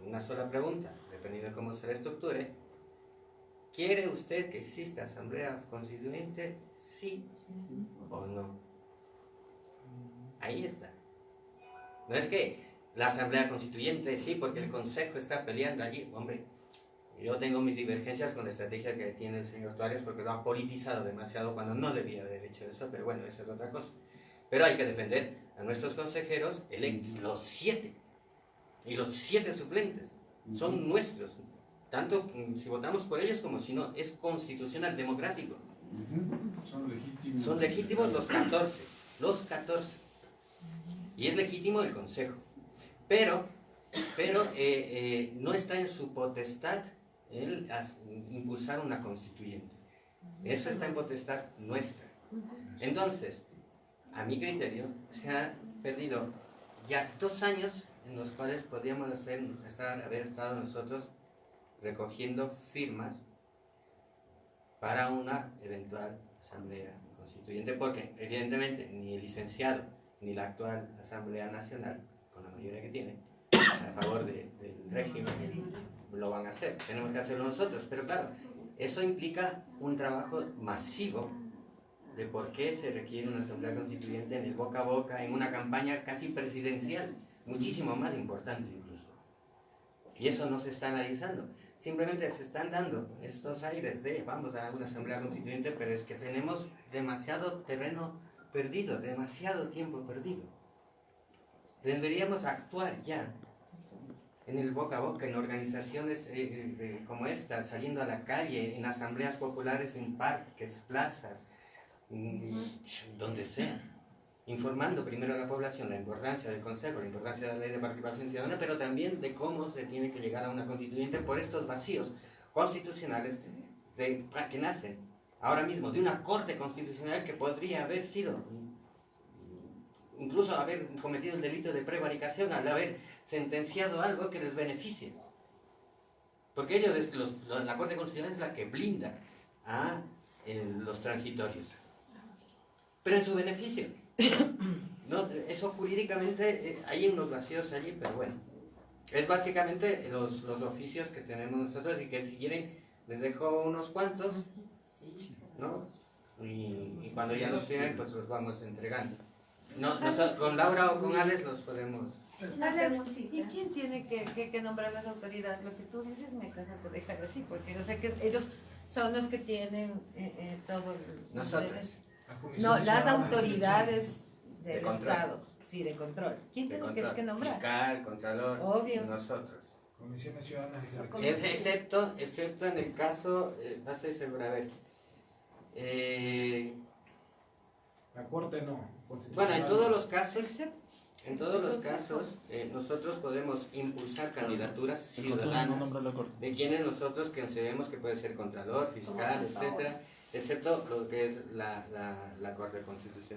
Speaker 3: una sola pregunta, dependiendo de cómo se la estructure: ¿quiere usted que exista asamblea constituyente? ¿Sí o no? Ahí está. No es que la asamblea constituyente sí, porque el consejo está peleando allí. Hombre, yo tengo mis divergencias con la estrategia que tiene el señor Tuárez, porque lo ha politizado demasiado cuando no debía haber hecho eso, pero bueno, esa es otra cosa. Pero hay que defender a nuestros consejeros electos, los 7, y los 7 suplentes son nuestros, tanto si votamos por ellos como si no. Es constitucional, democrático. Son legítimos los 14, y es legítimo el consejo, pero no está en su potestad el impulsar una constituyente. Eso está en potestad nuestra. Entonces, a mi criterio, se ha perdido ya 2 años en los cuales podríamos haber estado nosotros recogiendo firmas para una eventual asamblea constituyente, porque evidentemente ni el licenciado ni la actual Asamblea Nacional, con la mayoría que tiene, a favor del régimen, lo van a hacer. Tenemos que hacerlo nosotros, pero claro, eso implica un trabajo masivo de por qué se requiere una asamblea constituyente en el boca a boca, en una campaña casi presidencial, muchísimo más importante incluso. Y eso no se está analizando. Simplemente se están dando estos aires de vamos a una asamblea constituyente, pero es que tenemos demasiado terreno perdido, demasiado tiempo perdido. Deberíamos actuar ya en el boca a boca, en organizaciones como esta, saliendo a la calle, en asambleas populares, en parques, plazas, donde sea, informando primero a la población la importancia del Consejo, la importancia de la Ley de Participación Ciudadana, pero también de cómo se tiene que llegar a una constituyente por estos vacíos constitucionales que nacen ahora mismo de una Corte Constitucional que podría haber sido, incluso haber cometido el delito de prevaricación al haber sentenciado algo que les beneficie. Porque la Corte Constitucional es la que blinda a los transitorios. Pero en su beneficio. No, eso jurídicamente hay unos vacíos allí, pero bueno. Es básicamente los oficios que tenemos nosotros y que si quieren les dejo unos cuantos, ¿no? Y cuando ya los tienen, pues los vamos entregando. Con Laura o con Alex los podemos...
Speaker 8: Alex, ¿y quién tiene que nombrar las autoridades? Lo que tú dices me encanta dejar así, porque yo sé que ellos son los que tienen todo el...
Speaker 3: Nosotros.
Speaker 8: No, las autoridades del
Speaker 3: De control.
Speaker 8: Estado, sí, de control. ¿Quién
Speaker 3: De
Speaker 8: tiene
Speaker 3: control.
Speaker 8: que nombrar?
Speaker 3: Fiscal, contralor,
Speaker 8: Obvio.
Speaker 3: nosotros.
Speaker 5: Comisiones Ciudadanas de Selección.
Speaker 3: Excepto en el caso, no estoy seguro, a ver.
Speaker 5: La Corte no.
Speaker 3: Bueno, en todos los casos,
Speaker 8: Consejo.
Speaker 3: nosotros podemos impulsar candidaturas ciudadanas de quienes nosotros consideremos que puede ser contralor, fiscal, etcétera, excepto lo que es la Corte Constitucional.